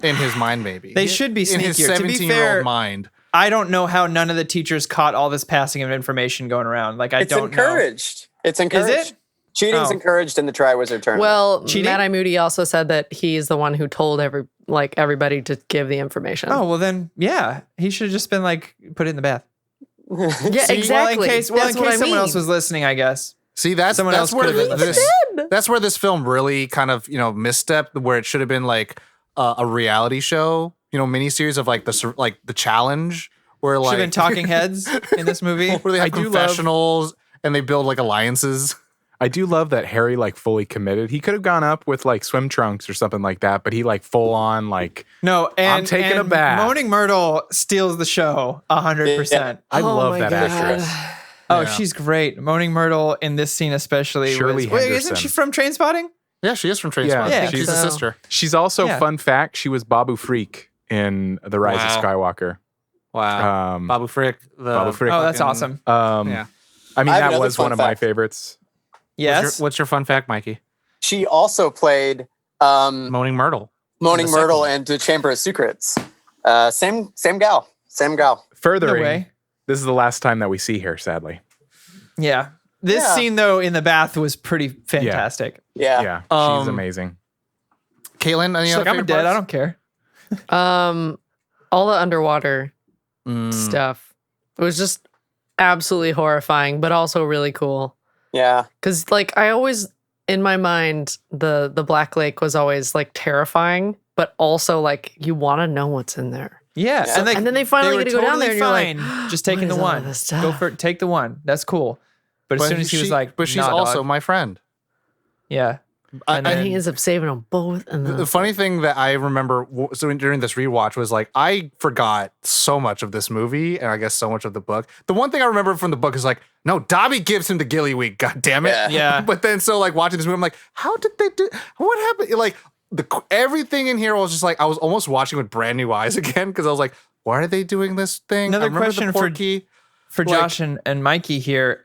In his mind, maybe. They should be sneakier. In his 17-year-old mind. I don't know how none of the teachers caught all this passing of information going around. Like, It's encouraged. It's encouraged. Is it? Cheating's encouraged in the Triwizard Tournament. Well, Mad Eye Moody also said that he's the one who told everybody to give the information. Oh, well then, yeah. He should have just been like, put it in the bath. Yeah, exactly. Well, in case someone else was listening, I guess. See, that's where this film really kind of, misstepped, where it should have been like a reality show, miniseries of like the challenge, where like should have been talking heads in this movie. Where they have confessionals and they build like alliances. I do love that Harry like fully committed. He could have gone up with like swim trunks or something like that, but he like full on like I'm taking a bath. Moaning Myrtle steals the show 100%. Yeah. I love that actress. Oh, she's great. Moaning Myrtle in this scene especially. Shirley Henderson. Isn't she from Trainspotting? Yeah, she is from Trainspotting. Yeah, she's a sister. She's also, fun fact, she was Babu Freak in The Rise of Skywalker. Wow. Babu Frick. Babu Frick. Oh, that's awesome. I mean, that was one of my favorites. Yes. What's your fun fact, Mikey? She also played Moaning Myrtle. Moaning Myrtle and The Chamber of Secrets. Same gal. Furthering, this is the last time that we see her, sadly. Yeah. This scene, though, in the bath was pretty fantastic. Yeah. She's amazing. Caitlin, any other I'm dead. I don't care. All the underwater stuff. It was just absolutely horrifying, but also really cool. Yeah. Because, like, I always, in my mind, the Black Lake was always, like, terrifying, but also, like, you want to know what's in there. Yeah. So, and then they finally get to go down there, and you're like, just taking the one. Go for it. Take the one. That's cool. But as soon as he was like, but she's also my friend. Yeah. And he ends up saving them both. And the funny thing that I remember during this rewatch was like, I forgot so much of this movie and I guess so much of the book. The one thing I remember from the book is like, no, Dobby gives him the Gillyweed, god damn it. Yeah. But then so like watching this movie, I'm like, how did they do, what happened? Like everything in here was just like, I was almost watching with brand new eyes again because I was like, why are they doing this thing? Another question for Josh and Mikey here.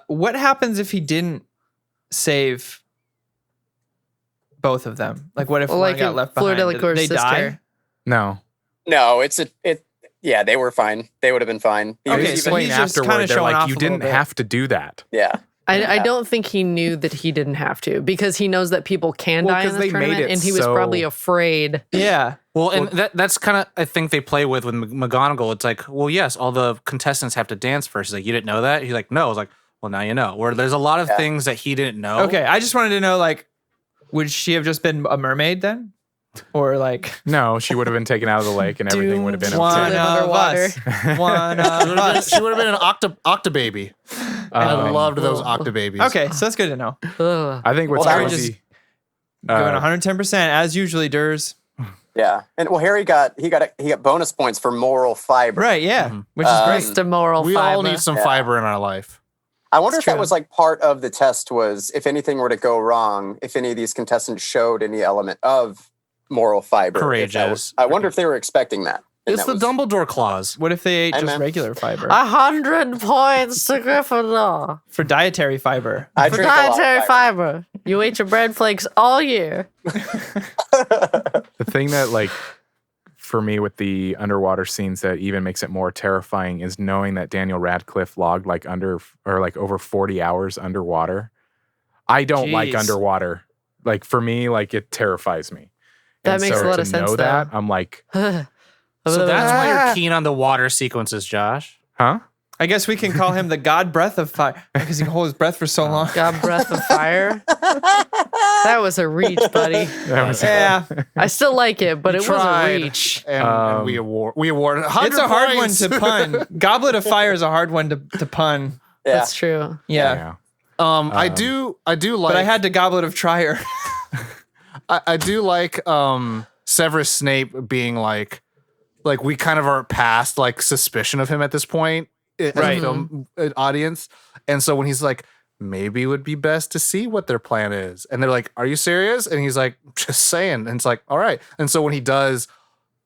What happens if he didn't save both of them? Like, what if one got left behind? Did they die? No, yeah, they were fine. They would have been fine. Okay, so he's just afterward, they're like, you didn't have to do that. Yeah. I don't think he knew that he didn't have to because he knows that people can die in this tournament, and he was probably afraid. Yeah. Well, and that's kind of, I think they play with McGonagall. It's like, well, yes, all the contestants have to dance first. He's like, you didn't know that? He's like, no. I was like, well, now you know. Where there's a lot of things that he didn't know. Okay, I just wanted to know, like, would she have just been a mermaid then? Or like... No, she would have been taken out of the lake and everything would have been one of us. One of us. She would have been an octobaby. I loved those octobabies. Okay, so that's good to know. I think what's crazy... Going 110% as usually, Durs. Yeah, and well, Harry got bonus points for moral fiber. Right, yeah, which is great. Just a moral we fiber. all need some fiber in our life. I wonder if that was like part of the test was if anything were to go wrong, if any of these contestants showed any element of moral fiber. Courageous. I wonder if they were expecting that. It's the Dumbledore clause. What if they ate just regular fiber? 100 points to Gryffindor. For dietary fiber. For dietary fiber. You ate your bread flakes all year. The thing that, like, for me with the underwater scenes that even makes it more terrifying is knowing that Daniel Radcliffe logged like over 40 hours underwater. I don't like underwater. Like, for me, like, it terrifies me. That makes a lot of sense, to know that, I'm like... So that's why you're keen on the water sequences, Josh. Huh? I guess we can call him the God Breath of Fire because he can hold his breath for so long. God Breath of Fire? That was a reach, buddy. Yeah. I still like it, but it was a reach. And we awarded 100 It's a hard one points. to pun. Goblet of Fire is a hard one to pun. Yeah. That's true. Yeah. I do like... But I had to Goblet of Trier. I do like Severus Snape being like we kind of are past like suspicion of him at this point as a film audience. And so when he's like, maybe it would be best to see what their plan is. And they're like, are you serious? And he's like, just saying. And it's like, all right. And so when he does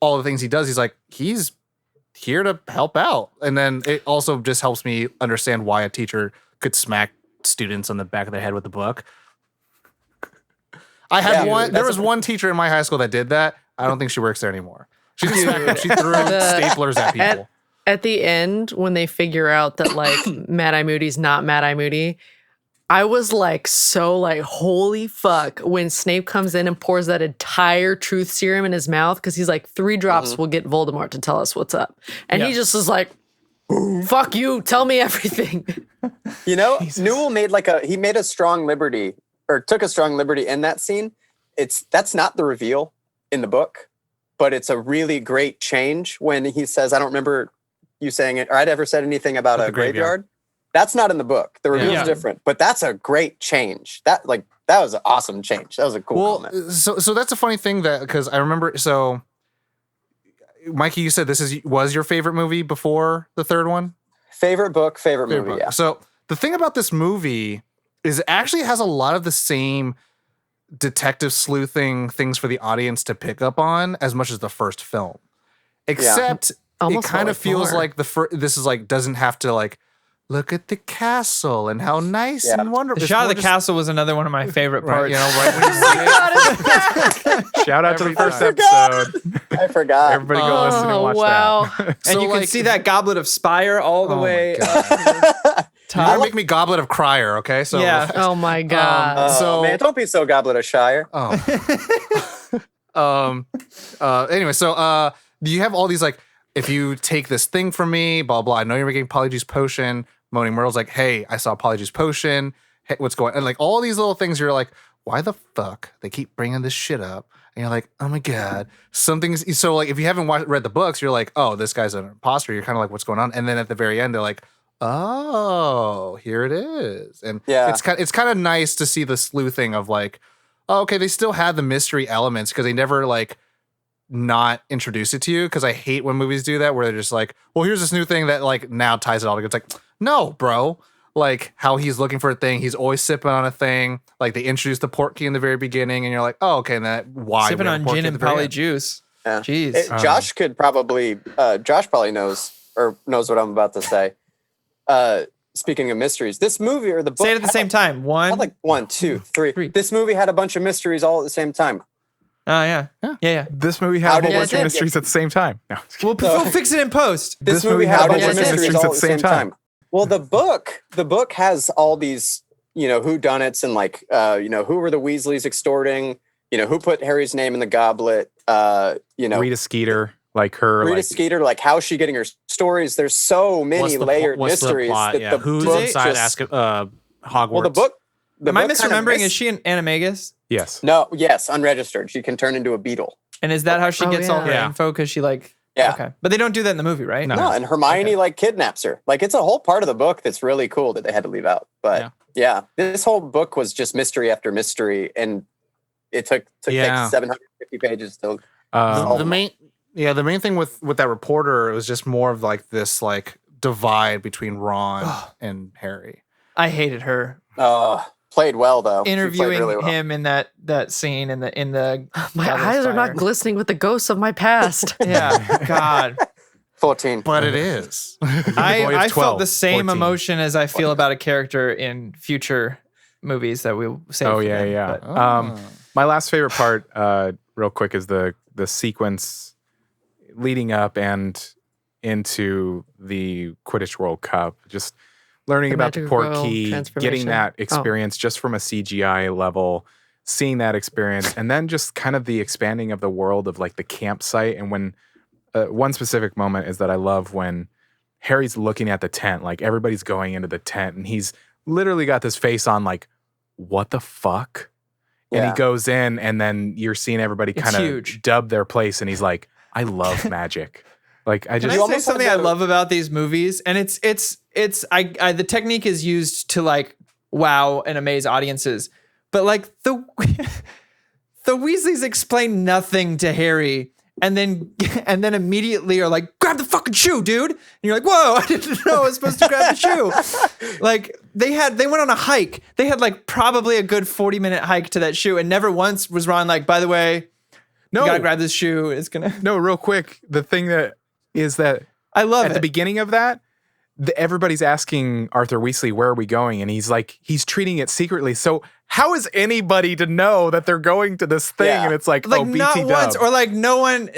all the things he does, he's like, he's here to help out. And then it also just helps me understand why a teacher could smack students on the back of their head with a book. I had there was one teacher in my high school that did that. I don't think she works there anymore. She threw staplers at people. At the end, when they figure out that like Mad-Eye Moody's not Mad-Eye Moody, I was like so like holy fuck when Snape comes in and pours that entire truth serum in his mouth because he's like 3 drops will get Voldemort to tell us what's up, and he just is like, fuck you, tell me everything. You know, Newell made a strong liberty or took a strong liberty in that scene. That's not the reveal in the book, but it's a really great change when he says, I don't remember you saying it or I'd ever said anything about a graveyard. That's not in the book. The reveal is different, but that's a great change. That was an awesome change. That was a cool moment. So that's a funny thing because I remember, so Mikey, you said this was your favorite movie before the third one? Favorite book, favorite movie, yeah. So the thing about this movie is it actually has a lot of the same detective sleuthing things for the audience to pick up on as much as the first film. Except it kind of feels like this is like doesn't have to like look at the castle and how nice and wonderful. The shot of the castle was another one of my favorite parts. You know, right when you see it. Shout out to the first episode. I forgot. Everybody go listen and watch that. And you can see that Goblet of Spire all the way. You're make me Goblet of Crier, okay? So oh my god. Man, don't be so Goblet of Shire. Anyway, so you have all these like if you take this thing from me, blah, blah, I know you're making Polyjuice Potion. Moaning Myrtle's like, hey, I saw Polyjuice Potion. Hey, what's going on? And like all these little things, you're like, why the fuck? They keep bringing this shit up. And you're like, oh my God. Something's so like, if you haven't read the books, you're like, oh, this guy's an imposter. You're kind of like, what's going on? And then at the very end, they're like, oh, here it is. And it's kind of nice to see the sleuthing of like, oh, okay, they still had the mystery elements because they never like not introduce it to you. Because I hate when movies do that where they're just like, well, here's this new thing that like now ties it all together. It's like, no, bro. Like how he's looking for a thing. He's always sipping on a thing. Like they introduced the portkey in the very beginning and you're like, oh, okay. And that why sipping on gin and polyjuice. Yeah. Jeez. Josh could probably, Josh probably knows what I'm about to say. Speaking of mysteries, this movie or the book. Say it at the same time. One, two, three. This movie had a bunch of mysteries all at the same time. Oh, yeah. This movie had a whole bunch of mysteries at the same time. No. We'll fix it in post. This movie had a bunch of mysteries all at the same time. Well, the book has all these, whodunits and like, who were the Weasleys extorting, who put Harry's name in the goblet, Rita Skeeter, like her. Rita Skeeter, like how's she getting her stories? There's so many layered mysteries. Who's inside Hogwarts? Well, the book. Am I misremembering? Is she an animagus? Yes. No. Yes. Unregistered. She can turn into a beetle. And is that how she gets all her info? Because she like. Yeah. Okay. But they don't do that in the movie, right? No. And Hermione like kidnaps her. Like it's a whole part of the book that's really cool that they had to leave out. But this whole book was just mystery after mystery, and it took like 750 pages to. The main thing with that reporter, it was just more of like this like divide between Ron and Harry. I hated her. Played well though. Interviewing really well. him in that scene in the my eyes are not glistening with the ghosts of my past. Yeah, God. 14. But it is. I felt the same emotion as I feel about a character in future movies that we'll save. Oh yeah. But, my last favorite part, real quick, is the sequence leading up and into the Quidditch World Cup. Just learning about the portkey, getting that experience just from a CGI level, seeing that experience, and then just kind of the expanding of the world of like the campsite. And when one specific moment is that I love when Harry's looking at the tent, like everybody's going into the tent, and he's literally got this face on like, what the fuck? And he goes in, and then you're seeing everybody kind of dub their place, and he's like, I love magic. Like I just. Can I say something I love about these movies? And it's the technique is used to like wow and amaze audiences, but like the Weasleys explain nothing to Harry, and then immediately are like, grab the fucking shoe, dude. And you're like, whoa, I didn't know I was supposed to grab the shoe. Like they went on a hike. They had like probably a good 40-minute hike to that shoe, and never once was Ron like, by the way, you gotta grab this shoe. It's gonna. No, real quick. The thing that is that I love at the beginning of that, everybody's asking Arthur Weasley, where are we going? And he's like, he's treating it secretly. So how is anybody to know that they're going to this thing? And it's like, oh, BT not dub. once, or like no one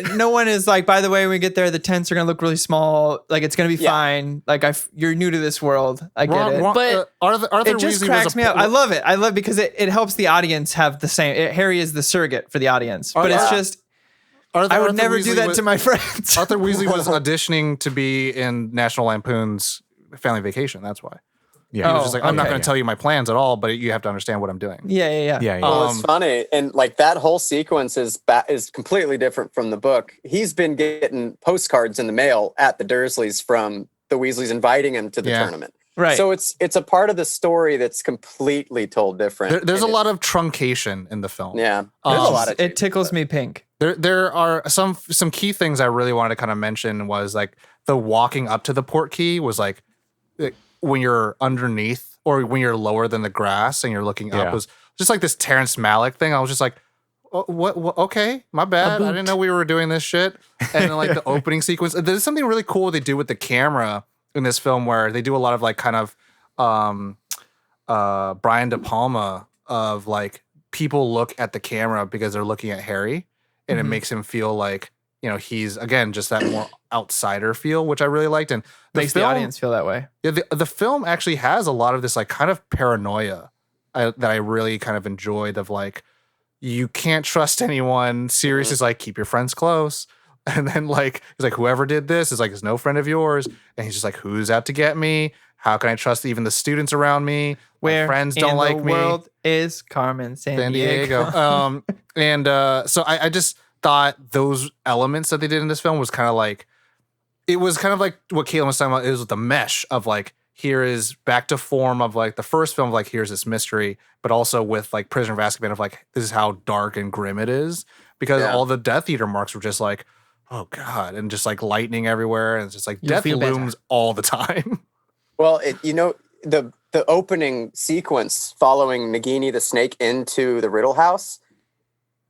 is like, by the way, when we get there, the tents are gonna look really small. Like it's gonna be fine. Like you're new to this world. I get it. But Arthur it just Weasley cracks me up. I love it. Because it helps the audience have the same. Harry is the surrogate for the audience, but it's just. I would never do that to my friends. Arthur Weasley was auditioning to be in National Lampoon's Family Vacation. That's why. Yeah. He was just like, I'm not going to tell you my plans at all, but you have to understand what I'm doing. Yeah. Well, it's funny. And like that whole sequence is completely different from the book. He's been getting postcards in the mail at the Dursleys from the Weasleys inviting him to the tournament. Right. So it's a part of the story that's completely told different. There's a lot of truncation in the film. Yeah. There's a lot of it tickles me pink. There are some key things I really wanted to kind of mention was like the walking up to the portkey was like when you're underneath or when you're lower than the grass and you're looking up was just like this Terrence Malick thing. I was just like, what okay, my bad. I didn't know we were doing this shit. And then like the opening sequence. There's something really cool they do with the camera in this film where they do a lot of like kind of Brian De Palma of like people look at the camera because they're looking at Harry. And it makes him feel like, he's, again, just that more outsider feel, which I really liked. And makes the audience feel that way. Yeah, the film actually has a lot of this like kind of paranoia that I really kind of enjoyed of like, you can't trust anyone. Sirius is like, keep your friends close. And then like he's like, whoever did this is no friend of yours. And he's just like, who's out to get me? How can I trust even the students around me? Where my friends don't like me. The world is Carmen Sandiego. So I just thought those elements that they did in this film was kind of like, it was kind of like what Caitlin was talking about. It was the mesh of like, here is back to form of like the first film, like here's this mystery, but also with like Prisoner of Azkaban of like, this is how dark and grim it is. Because all the Death Eater marks were just like, oh God, and just like lightning everywhere. And it's just like death looms all the time. Well, the opening sequence following Nagini the snake into the Riddle House,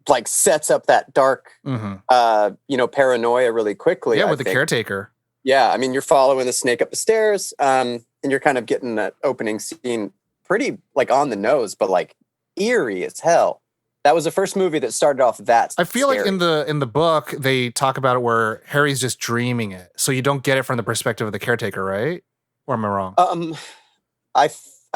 like sets up that dark, paranoia really quickly. Yeah, with the caretaker. Yeah, I mean, you're following the snake up the stairs, and you're kind of getting that opening scene pretty like on the nose, but like eerie as hell. That was the first movie that started off that. I feel scary. like in the book they talk about it where Harry's just dreaming it, so you don't get it from the perspective of the caretaker, right? Or am I wrong? I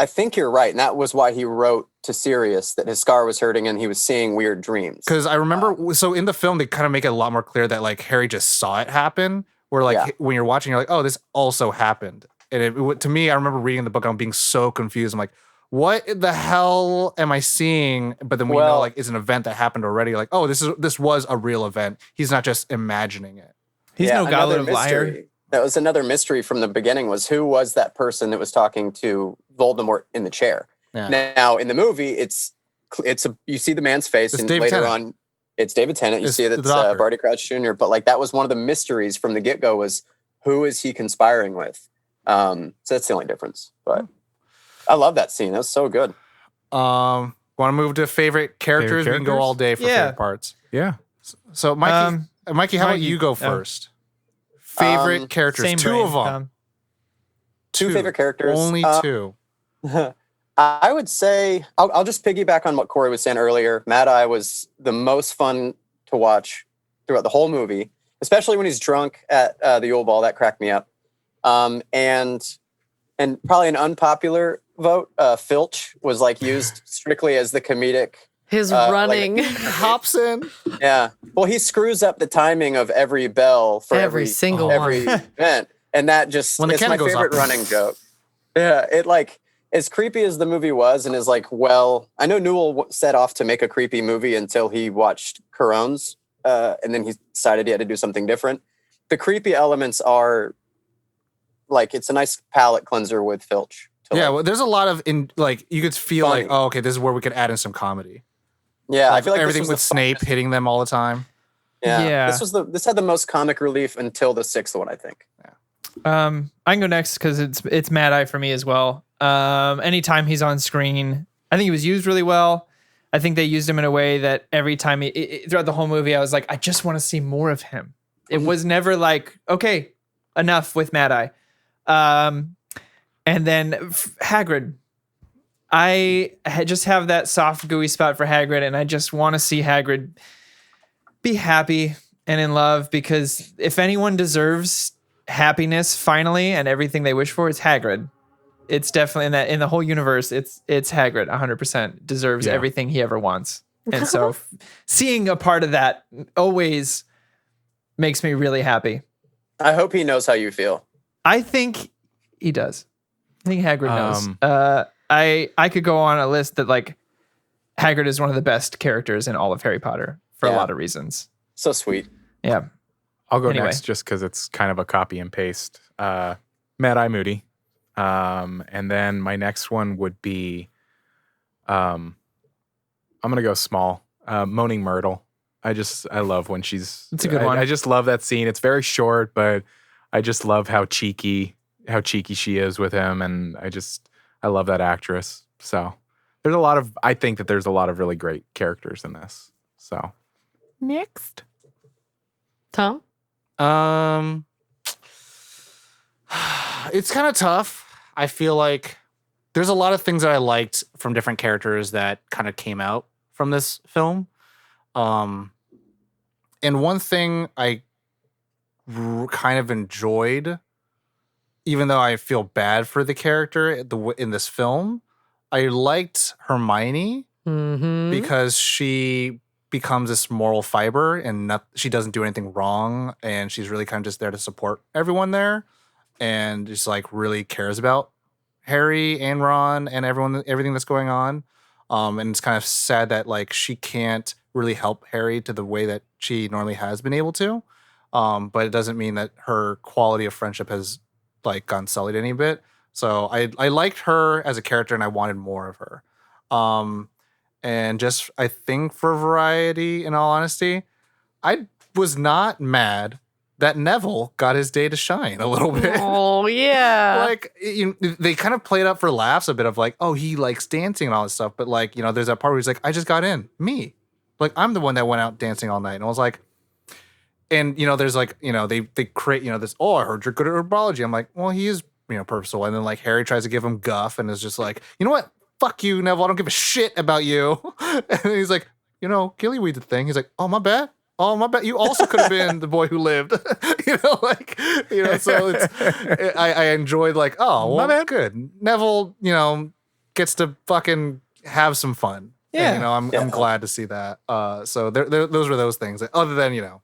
think you're right, and that was why he wrote to Sirius that his scar was hurting and he was seeing weird dreams. Because I remember, so in the film they kind of make it a lot more clear that like Harry just saw it happen. Where like when you're watching, you're like, oh, this also happened. And to me, I remember reading the book, I'm being so confused. I'm like, what the hell am I seeing? But then we know like it's an event that happened already. Like, oh, this was a real event. He's not just imagining it. He's no Goblet of Fire. That was another mystery from the beginning, was who was that person that was talking to Voldemort in the chair. Yeah. Now in the movie, you see the man's face, and later on it's David Tennant. You see that's Barty Crouch Jr. But like that was one of the mysteries from the get-go, was who is he conspiring with? So that's the only difference. But I love that scene. That was so good. Want to move to favorite characters? We can go all day for favorite parts. Yeah. So Mikey, how about you go first? Favorite characters? Two of them. Two favorite characters. Only two. I would say, I'll just piggyback on what Corey was saying earlier. Mad Eye was the most fun to watch throughout the whole movie, especially when he's drunk at the Yule Ball. That cracked me up. And probably an unpopular vote, Filch was like used strictly as the comedic. His running. Hops in. Yeah. Well, he screws up the timing of every bell for every event. And that just, it's my favorite running joke. Yeah. It like, as creepy as the movie was, and is like, well, I know Newell set off to make a creepy movie until he watched Cuarón's, and then he decided he had to do something different. The creepy elements are like, it's a nice palate cleanser with Filch. Well, there's a lot of you could feel funny. Like, oh, okay, this is where we could add in some comedy. Yeah, like I feel like everything with Snape hitting them all the time. Yeah. This had the most comic relief until the sixth one, I think. Yeah. I can go next because it's Mad Eye for me as well. Anytime he's on screen, I think he was used really well. I think they used him in a way that every time throughout the whole movie, I was like, I just want to see more of him. It was never like, okay, enough with Mad Eye. And then Hagrid. I just have that soft, gooey spot for Hagrid, and I just want to see Hagrid be happy and in love, because if anyone deserves happiness finally and everything they wish for, it's Hagrid. It's definitely in the whole universe, it's Hagrid 100% deserves everything he ever wants. And so seeing a part of that always makes me really happy. I hope he knows how you feel. I think he does. I think Hagrid knows. I could go on a list that like Hagrid is one of the best characters in all of Harry Potter for a lot of reasons. So sweet. Yeah. I'll go next just because it's kind of a copy and paste. Mad Eye Moody. And then my next one would be, I'm going to go small. Moaning Myrtle. I love when she's... It's a good one. I just love that scene. It's very short, but I just love how cheeky she is with him. And I love that actress. So I think that there's a lot of really great characters in this. So next. Tom? It's kind of tough. I feel like there's a lot of things that I liked from different characters that kind of came out from this film. And one thing I kind of enjoyed, even though I feel bad for the character in this film, I liked Hermione because she becomes this moral fiber, and she doesn't do anything wrong, and she's really kind of just there to support everyone there, and just like really cares about Harry and Ron and everything that's going on. And it's kind of sad that like she can't really help Harry to the way that she normally has been able to. But it doesn't mean that her quality of friendship has like gone sullied any bit. So I liked her as a character, and I wanted more of her. And just I think for variety, in all honesty, I was not mad that Neville got his day to shine a little bit. Oh yeah, Like they kind of played up for laughs a bit of like, oh, he likes dancing and all this stuff. But like, there's that part where he's like, I just got in, me. Like I'm the one that went out dancing all night. And I was like, and there's like, they create, this, oh, I heard you're good at herbology. I'm like, well, he is, purposeful. And then like Harry tries to give him guff and is just like, you know what? Fuck you, Neville. I don't give a shit about you. And he's like, Gillyweed's a thing. He's like, oh, my bad. Oh, my bad. You also could have been the boy who lived. So I enjoyed like, oh, well, my bad. Good. Neville, gets to fucking have some fun. Yeah. And, I'm glad to see that. So those were those things. Other than, you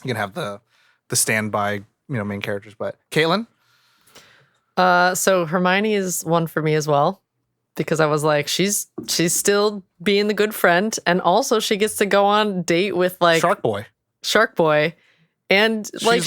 can have the standby, main characters. But Caitlin? So Hermione is one for me as well, because I was like, she's still being the good friend, and also she gets to go on a date with like Shark Boy, and like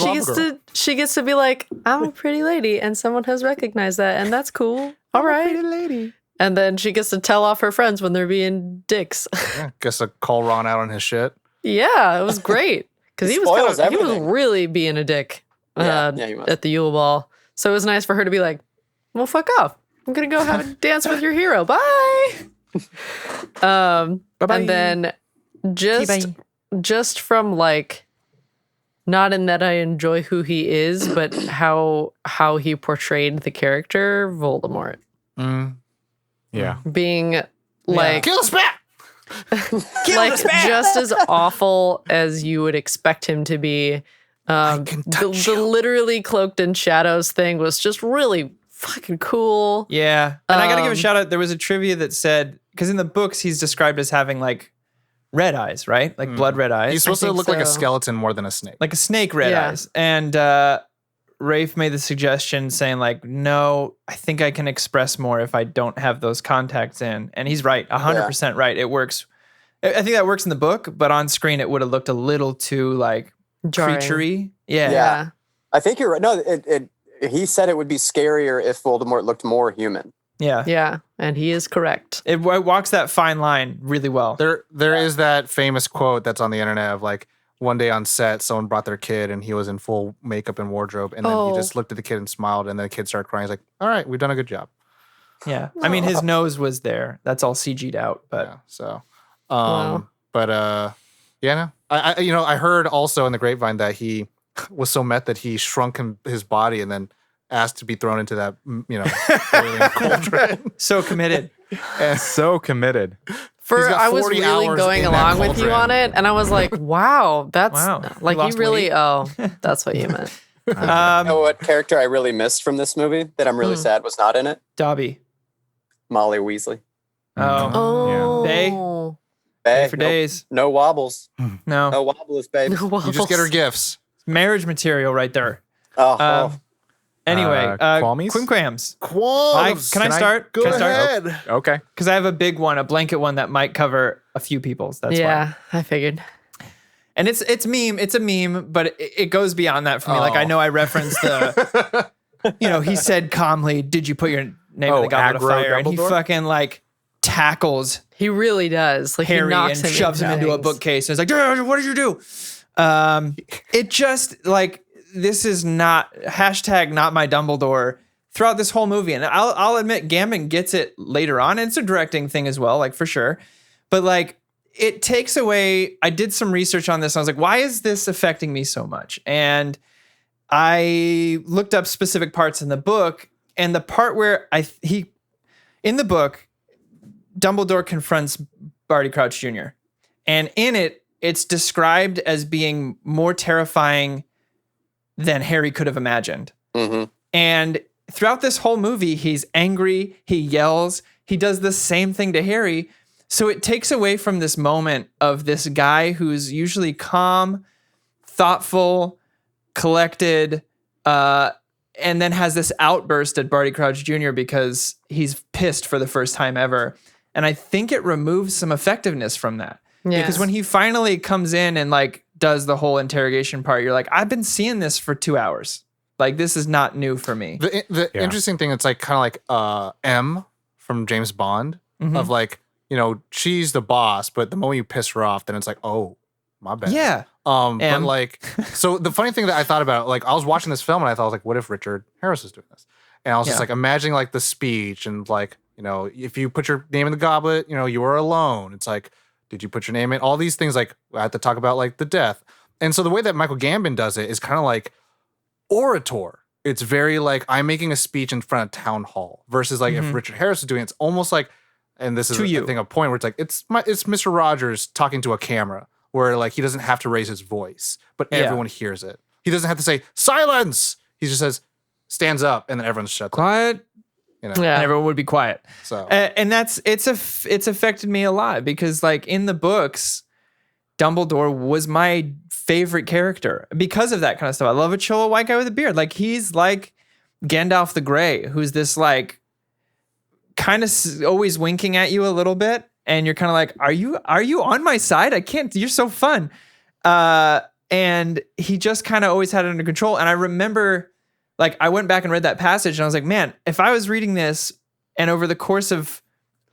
she gets to be like, I'm a pretty lady, and someone has recognized that, and that's cool. All right, pretty lady. And then she gets to tell off her friends when they're being dicks. Yeah, gets to call Ron out on his shit. Yeah, it was great because he was really being a dick he at the Yule Ball. So it was nice for her to be like, well, fuck off. I'm going to go have a dance with your hero. Bye. Bye-bye. And then just from like, not in that I enjoy who he is, but how he portrayed the character, Voldemort. Yeah. Being like... Kill the spat! Just as awful as you would expect him to be. The literally cloaked in shadows thing was just really fucking cool. Yeah. And I got to give a shout out. There was a trivia that said, because in the books, he's described as having like red eyes, right? Like blood red eyes. He's supposed to look like a skeleton more than a snake. Like a snake red eyes. And Rafe made the suggestion saying like, no, I think I can express more if I don't have those contacts in. And he's right. 100% right. It works. I think that works in the book, but on screen, it would have looked a little too like creaturey. Yeah. I think you're right. No, he said it would be scarier if Voldemort looked more human. Yeah. Yeah. And he is correct. It walks that fine line really well. There is that famous quote that's on the internet of like, one day on set, someone brought their kid and he was in full makeup and wardrobe. And then he just looked at the kid and smiled. And then the kid started crying. He's like, all right, we've done a good job. Yeah. I mean, his nose was there. That's all CG'd out. But yeah, so, no. I heard also in the grapevine that he was so met that he shrunk his body and then asked to be thrown into that, alien cauldron. So committed. So committed. I was really going along with you on it, and I was like, wow, like you really, that's what you meant. You know what character I really missed from this movie that I'm really sad was not in it? Dobby. Molly Weasley. Oh. Yeah. Bae for days. No wobbles. No. No wobbles, babe. You just get her gifts. Marriage material right there. Anyway, Quimquams. Can I start? Go ahead. Okay. Because I have a big one, a blanket one that might cover a few people's. That's why. I figured. And it's a meme, but it goes beyond that for me. Like I know I referenced the, he said calmly, "Did you put your name in the Goblet of Fire?" Dumbledore? And he fucking like tackles He really does. Like Harry he knocks and shoves him into a bookcase. And he's like, "What did you do?" It just like. This is not #not my Dumbledore throughout this whole movie. And I'll admit Gambin gets it later on. And it's a directing thing as well, like for sure. But like it takes away, I did some research on this. And I was like, why is this affecting me so much? And I looked up specific parts in the book, and the part where in the book, Dumbledore confronts Barty Crouch Jr. And in it, it's described as being more terrifying than Harry could have imagined. Mm-hmm. And throughout this whole movie, he's angry, he yells, he does the same thing to Harry, So it takes away from this moment of this guy who's usually calm, thoughtful, collected, and then has this outburst at Barty Crouch Jr. because he's pissed for the first time ever. And I think it removes some effectiveness from that. Yes. Because when he finally comes in and like does the whole interrogation part, you're like, I've been seeing this for 2 hours. Like, this is not new for me. The interesting thing, it's like kind of like M from James Bond of like, you know, she's the boss, but the moment you piss her off, then it's like, oh, my bad. Yeah. But like, so the funny thing that I thought about, like, I was watching this film and I thought, like, what if Richard Harris was doing this? And I was just like imagining like the speech and like, you know, if you put your name in the goblet, you know, you were alone. It's like, did you put your name in? All these things, like, I had to talk about like the death. And so the way that Michael Gambin does it is kind of like orator. It's very like, I'm making a speech in front of town hall versus like if Richard Harris is doing it, it's almost like, and this is I think a point where it's like, it's Mr. Rogers talking to a camera where like he doesn't have to raise his voice, but everyone hears it. He doesn't have to say silence. He just says, stands up, and then everyone's shut quiet. You know? And everyone would be quiet. So and it's affected me a lot because like in the books, Dumbledore was my favorite character because of that kind of stuff. I love a cholo white guy with a beard. Like he's like Gandalf the Grey, who's this like kind of always winking at you a little bit, and you're kind of like, are you on my side? I can't. You're so fun. And he just kind of always had it under control. And I remember, like, I went back and read that passage, and I was like, man, if I was reading this, and over the course of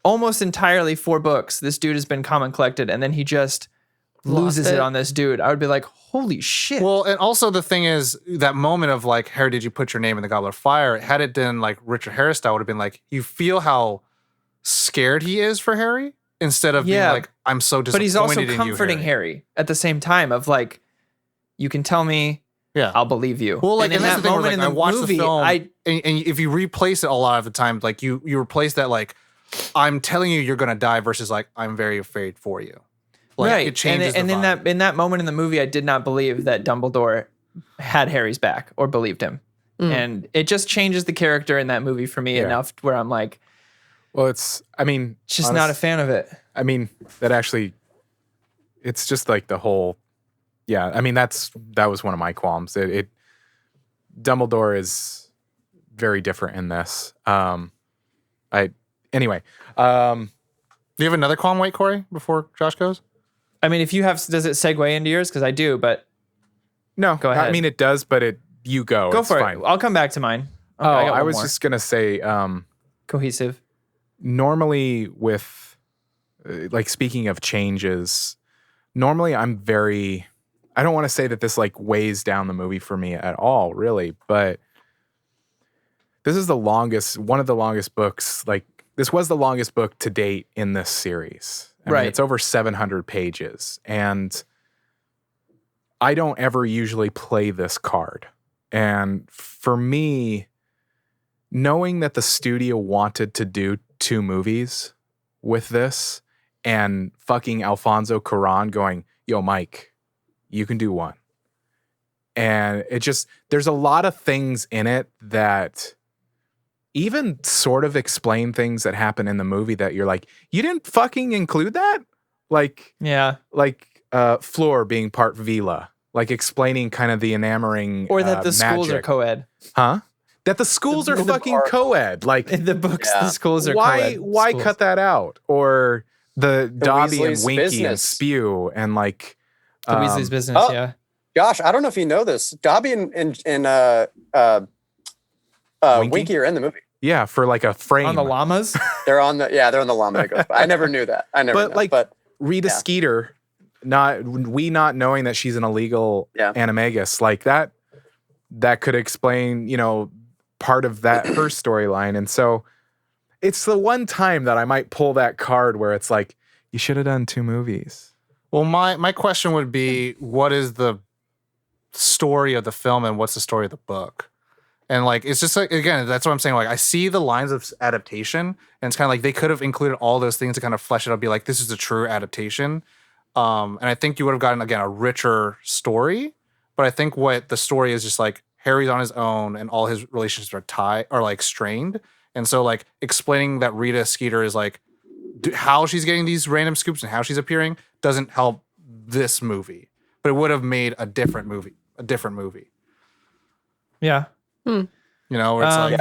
almost entirely 4 books, this dude has been calm and collected, and then he just loses it on this dude, I would be like, holy shit. Well, and also the thing is, that moment of like, Harry, did you put your name in the Goblet of Fire? Had it been like Richard Harris style, would have been like, you feel how scared he is for Harry instead of being like, I'm so disappointed. But he's also in comforting you, Harry at the same time of like, you can tell me, I'll believe you. Well, like, and in that moment in the movie, the film, and if you replace it a lot of the time, like you replace that like, I'm telling you you're gonna die versus like, I'm very afraid for you. Like, right. It changes and the vibe. in that moment in the movie, I did not believe that Dumbledore had Harry's back or believed him. And it just changes the character in that movie for me enough where I'm like, well, it's just not a fan of it. I mean, that actually, it's just like the whole, I mean, that was one of my qualms. Dumbledore is very different in this. Anyway. Do you have another qualm, wait, Corey, before Josh goes? I mean, if you have, does it segue into yours? Because I do, but no, go ahead. I mean, it does, but you go. Go it's for fine. it. I'll come back to mine. Okay, I was just gonna say, cohesive. Normally, with like speaking of changes, normally I don't want to say that this like weighs down the movie for me at all, really, but this is one of the longest books. Like, this was the longest book to date in this series. I mean, it's over 700 pages, and I don't ever usually play this card. And for me, knowing that the studio wanted to do 2 movies with this, and fucking Alfonso Cuarón going, yo, Mike, you can do 1. And it just, there's a lot of things in it that even sort of explain things that happen in the movie that you're like, you didn't fucking include that? Like, Fleur being part Vila, like explaining kind of the enamoring or that the schools magic. are co-ed. Huh? That the schools are fucking co-ed. Like, in the books, the schools are co-ed. Why cut that out? Or the Dobby and Winky business. And Spew and like the Weasley's business, Josh, I don't know if you know this. Dobby and Winky are in the movie. Yeah, for like a frame. On the llamas? they're on the llama that goes by. I never knew that. But Rita Skeeter, not knowing that she's an illegal animagus, like that could explain, part of that her storyline. And so it's the one time that I might pull that card where it's like, you should have done 2 movies. Well, my question would be, what is the story of the film and what's the story of the book? And like, it's just like, again, that's what I'm saying. Like, I see the lines of adaptation, and it's kind of like they could have included all those things to kind of flesh it up, be like, this is a true adaptation. And I think you would have gotten, again, a richer story. But I think what the story is just like, Harry's on his own and all his relationships are like strained. And so like explaining that Rita Skeeter is like how she's getting these random scoops and how she's appearing doesn't help this movie. But it would have made a different movie. Yeah. You know, where it's like,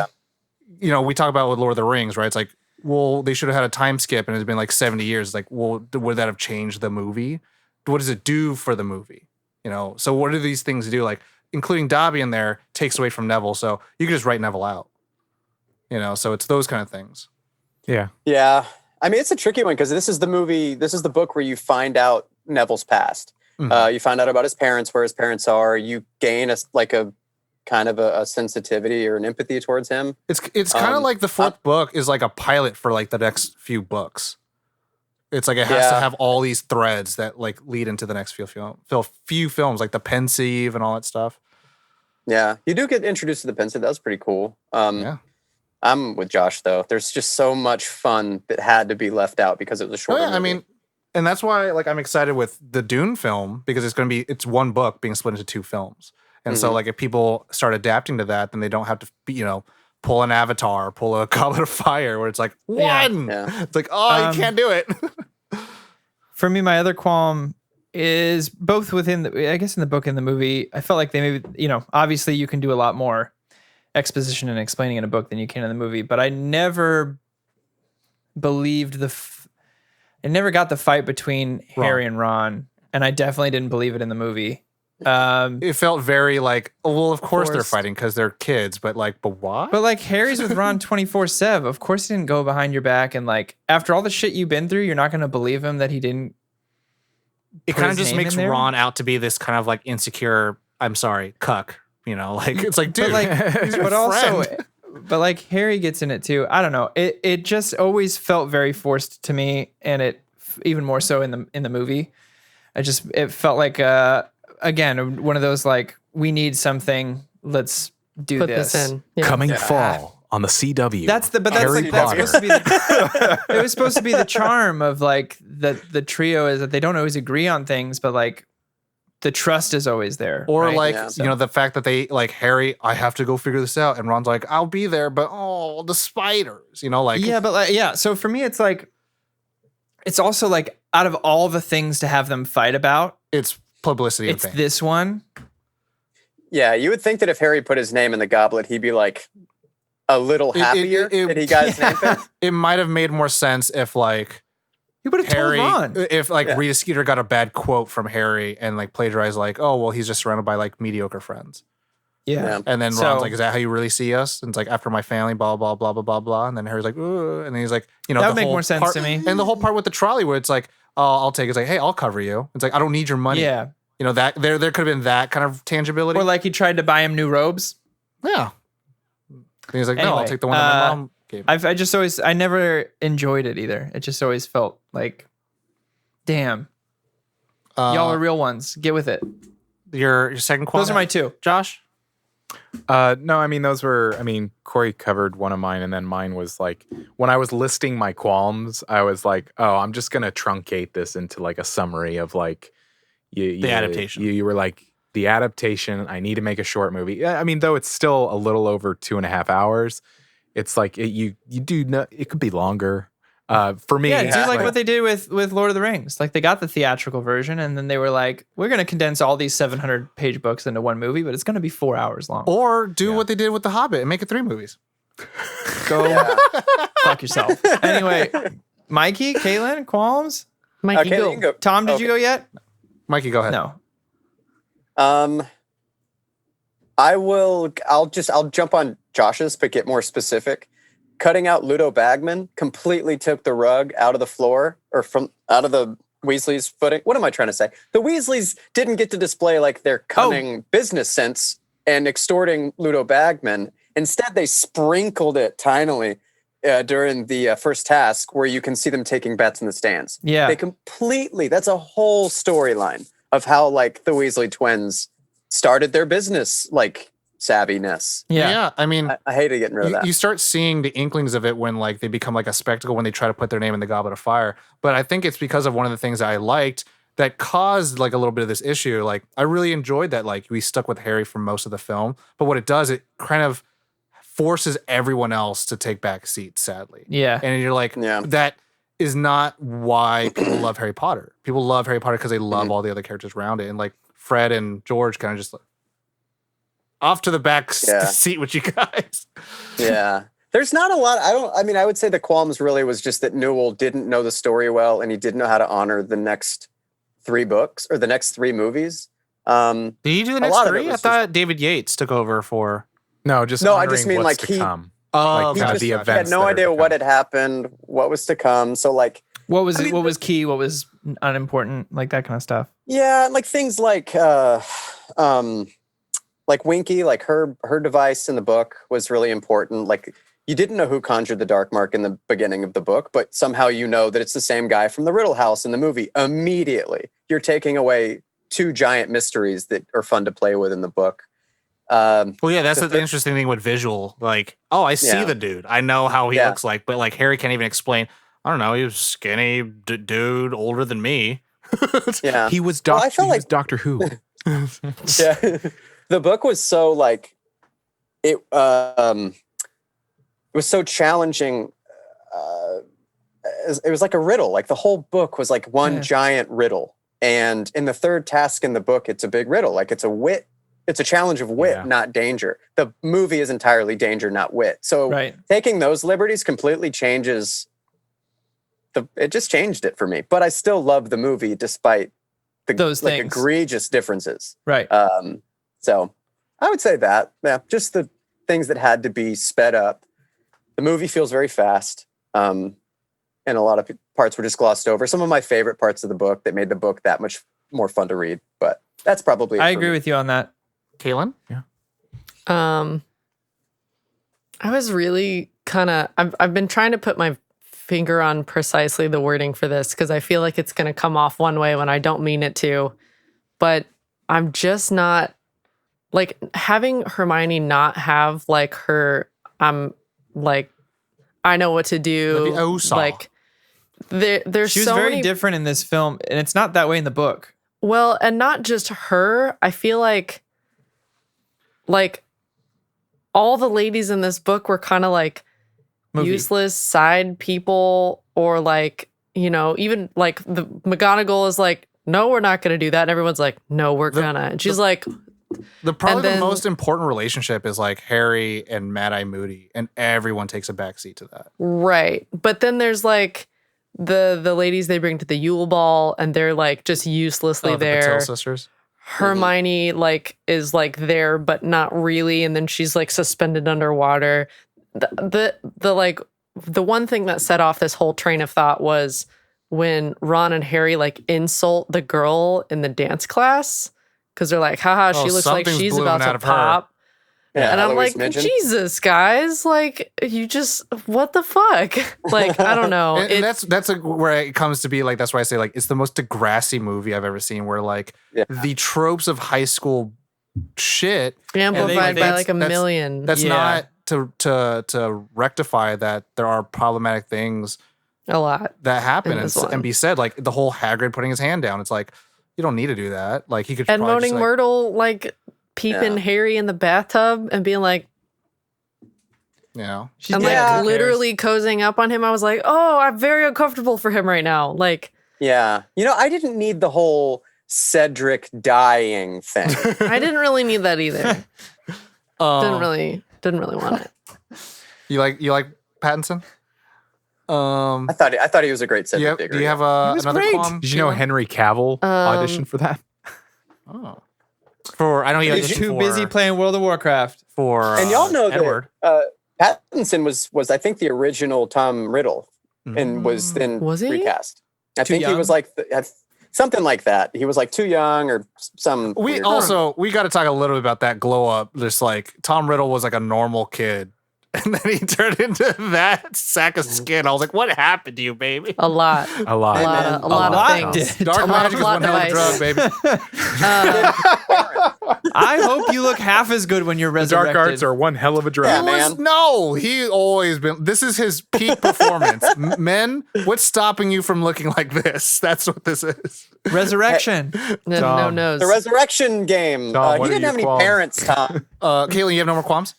you know, we talk about with Lord of the Rings, right? It's like, well, they should have had a time skip and it's been like 70 years. Like, well, would that have changed the movie? What does it do for the movie? You know, so what do these things do? Like, including Dobby in there takes away from Neville. So you can just write Neville out. You know, so it's those kind of things. Yeah. Yeah. I mean, it's a tricky one because this is the book where you find out Neville's past. You find out about his parents, where his parents are. You gain a kind of a sensitivity or an empathy towards him. It's kind of like the fourth book is like a pilot for like the next few books. It's like it has to have all these threads that like lead into the next few films, like the Pensieve and all that stuff. Yeah, you do get introduced to the Pensieve. That was pretty cool. I'm with Josh though. There's just so much fun that had to be left out because it was a short. I mean, and that's why like I'm excited with the Dune film because it's one book being split into 2 films. And so like if people start adapting to that, then they don't have to be, you know, pull an Avatar, pull a Goblet of Fire where it's like one. Yeah. It's like, oh, you can't do it. For me, my other qualm is both within I guess in the book and the movie. I felt like they maybe, you know, obviously you can do a lot more exposition and explaining in a book than you can in the movie, but I never believed I never got the fight between Harry and Ron, and I definitely didn't believe it in the movie. It felt very like, oh, well, of course they're fighting because they're kids, but why? But like Harry's with Ron 24/7. Of course he didn't go behind your back, and like after all the shit you've been through, you're not going to believe him that he didn't. It kind of just makes Ron out to be this kind of like insecure, I'm sorry, cuck. You know, like it's like, dude, he's your friend. But like Harry gets in it too. I don't know. It just always felt very forced to me, and it even more so in the movie. It felt like again one of those like we need something. Let's do Put this in. Yeah. Coming fall on the CW. That's supposed to be. It was supposed to be the charm of like the trio is that they don't always agree on things, but like the trust is always there. Or right? You know, the fact that they like Harry, I have to go figure this out, and Ron's like, I'll be there, but the spiders, you know, like So for me, it's like it's also like out of all the things to have them fight about, it's publicity. It's this one. Yeah, you would think that if Harry put his name in the goblet, he'd be like a little happier that he got his name picked. It might have made more sense if like he would have told Ron. If like Rita Skeeter got a bad quote from Harry and like plagiarized like, oh well, he's just surrounded by like mediocre friends. Yeah. And then Ron's like, is that how you really see us? And it's like, after my family, blah, blah, blah, blah, blah, blah. And then Harry's like, ooh. And then he's like, you know, that would make more sense to me. And the whole part with the trolley where it's like, oh, I'll take it. It's like, hey, I'll cover you. It's like, I don't need your money. Yeah. You know, that there could have been that kind of tangibility. Or like he tried to buy him new robes. Yeah. And he's like, no, I'll take the one that my mom gave me. I never enjoyed it either. It just always felt like, damn. Y'all are real ones. Get with it. Your second quality? Those are my 2. Josh? No, I mean, Corey covered one of mine, and then mine was like, when I was listing my qualms, I was like, oh, I'm just going to truncate this into like a summary of like, the adaptation. You were like, the adaptation, I need to make a short movie. I mean, though it's still a little over 2.5 hours, it's like, you do know, it could be longer. For me, do like what they did with Lord of the Rings. Like they got the theatrical version, and then they were like, "We're going to condense all these 700-page books into one movie, but it's going to be 4 hours long." Or do what they did with The Hobbit and make it 3 movies. Go fuck yourself. Anyway, Mikey, Caitlin, qualms. Mikey, go. Tom, did you go yet? Mikey, go ahead. No. I'll jump on Josh's, but get more specific. Cutting out Ludo Bagman completely took the rug out of the floor or out of the Weasleys' footing. What am I trying to say? The Weasleys didn't get to display like their cunning business sense and extorting Ludo Bagman. Instead, they sprinkled it tinily during the first task where you can see them taking bets in the stands. Yeah. That's a whole storyline of how like the Weasley twins started their business like savviness. Yeah. I mean, I hated getting rid of that. You start seeing the inklings of it when like they become like a spectacle when they try to put their name in the Goblet of Fire. But I think it's because of one of the things that I liked that caused like a little bit of this issue. Like I really enjoyed that like we stuck with Harry for most of the film. But what it does, it kind of forces everyone else to take back seats, sadly. Yeah. And you're like, that is not why people love Harry Potter. People love Harry Potter because they love all the other characters around it. And like Fred and George kind of just like off to the back seat with you guys. Yeah. There's not a lot. I would say the qualms really was just that Newell didn't know the story well and he didn't know how to honor the next 3 books or the next 3 movies. Did he do the next 3? I thought David Yates took over for. No, I just mean like to come. He had no idea what had happened, what was to come. So like, what was key, what was unimportant, like that kind of stuff. Yeah, like things like Winky, like her device in the book was really important. Like you didn't know who conjured the Dark Mark in the beginning of the book, but somehow you know that it's the same guy from the Riddle House in the movie. Immediately, you're taking away 2 giant mysteries that are fun to play with in the book. Well, yeah, that's the interesting thing with visual. Like, I see the dude. I know how he looks like, but like Harry can't even explain. I don't know. He was skinny dude, older than me. Yeah, he was Doctor Who. Yeah, the book was so like it was so challenging. It was like a riddle. Like the whole book was like one giant riddle. And in the 3rd task in the book, it's a big riddle. Like it's a challenge of wit, not danger. The movie is entirely danger, not wit. So taking those liberties completely changes it just changed it for me. But I still love the movie despite those egregious differences. Right. So I would say that. Yeah, just the things that had to be sped up. The movie feels very fast. And a lot of parts were just glossed over. Some of my favorite parts of the book that made the book that much more fun to read. But that's probably it. I agree with you on that. Kaylin? Yeah. I was really I've been trying to put my finger on precisely the wording for this because I feel like it's going to come off one way when I don't mean it to. But I'm just not like having Hermione not have like her like I know what to do. Like there's she was so very different in this film, and it's not that way in the book. Well, and not just her. I feel like all the ladies in this book were kind of like useless side people, or like, you know, even like the McGonagall is like, no, we're not going to do that. And everyone's like, no, we're gonna. And she's like, the most important relationship is like Harry and Mad-Eye Moody, and everyone takes a backseat to that. Right. But then there's like the ladies they bring to the Yule Ball, and they're like just uselessly there. The Patil sisters. Hermione like is like there but not really, and then she's like suspended underwater. The one thing that set off this whole train of thought was when Ron and Harry like insult the girl in the dance class because they're like, haha, she looks like she's about to pop. Yeah, and I'm like, Jesus, guys, like, you just, what the fuck? Like, I don't know. And that's where it comes to be like, that's why I say like, it's the most Degrassi movie I've ever seen, where like the tropes of high school shit amplified by like a million. That's not to rectify that there are problematic things a lot that happen and be said. Like the whole Hagrid putting his hand down. It's like, you don't need to do that. Like he could. And Moaning Myrtle like peeping Harry in the bathtub and being like, you know, and like literally cozying up on him. I was like, oh, I'm very uncomfortable for him right now. Like, yeah, you know, I didn't need the whole Cedric dying thing. I didn't really need that either. Didn't really want it. You like Pattinson? I thought he was a great Cedric Diggory. Do you have another qualm? Did you know Henry Cavill auditioned for that? Oh. I know he was too busy playing World of Warcraft. And y'all know Edward. that Pattinson was I think the original Tom Riddle and was then recast. I think he was like something like that. He was like too young or some. We got to talk a little bit about that glow up. Just like Tom Riddle was like a normal kid. And then he turned into that sack of skin. I was like, what happened to you, baby? A lot of things. Dark magic is one hell of a drug, baby. I hope you look half as good when you're resurrected. Dark arts are one hell of a drug. Yeah, man. He always been. This is his peak performance. Men, what's stopping you from looking like this? That's what this is. Resurrection. No nose. The resurrection game. He didn't have any parents, Tom. Caitlin, you have no more qualms?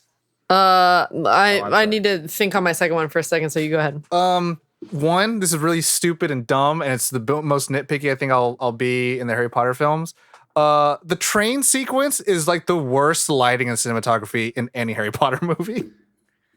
I need to think on my second one for a second, so you go ahead. one, this is really stupid and dumb, and it's the most nitpicky I think I'll be in the Harry Potter films. The train sequence is like the worst lighting and cinematography in any Harry Potter movie.